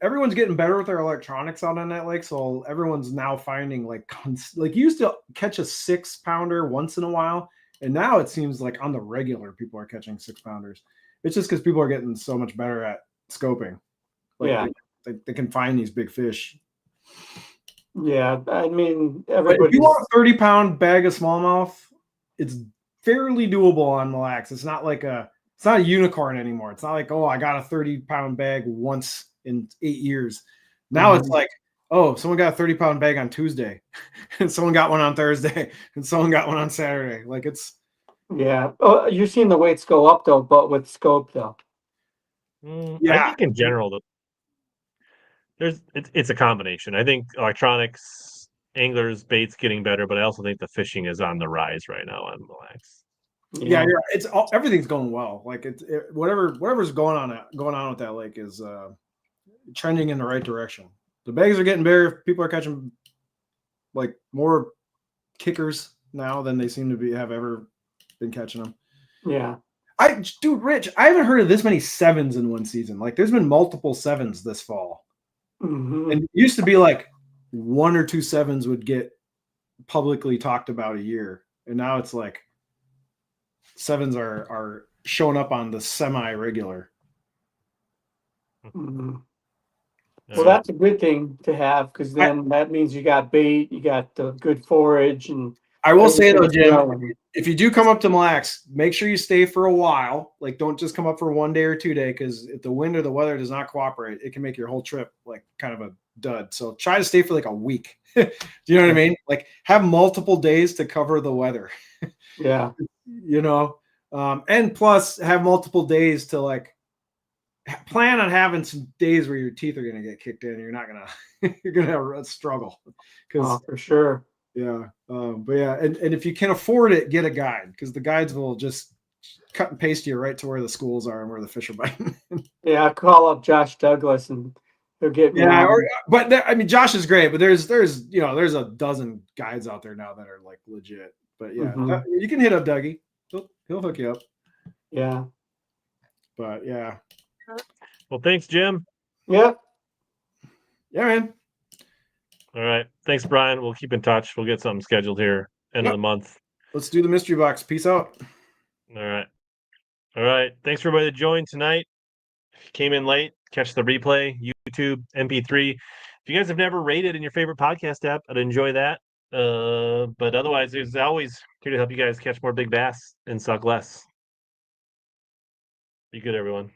everyone's getting better with their electronics out on that lake. So everyone's now finding like you used to catch a 6-pounder once in a while. And now it seems like on the regular, people are catching 6-pounders. It's just because people are getting so much better at scoping. They can find these big fish. Yeah, I mean, if you want a 30-pound bag of smallmouth, it's fairly doable on Mille Lacs. It's not a unicorn anymore. It's not like, oh, I got a 30-pound bag once in 8 years. Now it's like, oh, someone got a 30-pound bag on Tuesday, and someone got one on Thursday, and someone got one on Saturday. Like it's. Yeah. Oh, you're seeing the weights go up though, but with scope though. Yeah. I think in general, it's a combination. I think electronics, anglers, baits getting better, but I also think the fishing is on the rise right now on Mille Lacs. Yeah, you're right. It's everything's going well. Like whatever's going on with that lake is trending in the right direction. The bags are getting bigger. People are catching like more kickers now than they seem to have ever been catching them. Yeah. Dude, Rich, I haven't heard of this many sevens in one season. Like, there's been multiple sevens this fall. Mm-hmm. And it used to be like 1 or 2 sevens would get publicly talked about a year. And now it's like sevens are showing up on the semi-regular. Mm-hmm. Well, that's a good thing to have, because then that means you got bait, you got the good forage, and I will say though, Jim, growing. if you do come up to Mille Lacs, make sure you stay for a while. Like, don't just come up for 1 day or 2 day, because if the wind or the weather does not cooperate, it can make your whole trip like kind of a dud. So try to stay for like a week. Do you know what I mean? Like, have multiple days to cover the weather. Yeah. You know, and plus have multiple days to like plan on having some days where your teeth are going to get kicked in. You're not going to, you're going to have a struggle. Because for sure. Yeah. But yeah. And if you can afford it, get a guide, because the guides will just cut and paste you right to where the schools are and where the fish are biting. Yeah. I call up Josh Douglas and he'll get me. Yeah. I mean, Josh is great, but there's a dozen guides out there now that are like legit. But yeah, you can hit up Dougie. He'll hook you up. Yeah. But yeah. Well, thanks, Jim. Yep. Yeah, man. All right. Thanks, Brian. We'll keep in touch. We'll get something scheduled here end of the month. Let's do the mystery box. Peace out. All right. All right. Thanks for everybody that joined tonight. If you came in late, catch the replay, YouTube, MP3. If you guys have never rated in your favorite podcast app, I'd enjoy that. But otherwise, there's always here to help you guys catch more big bass and suck less. Be good, everyone.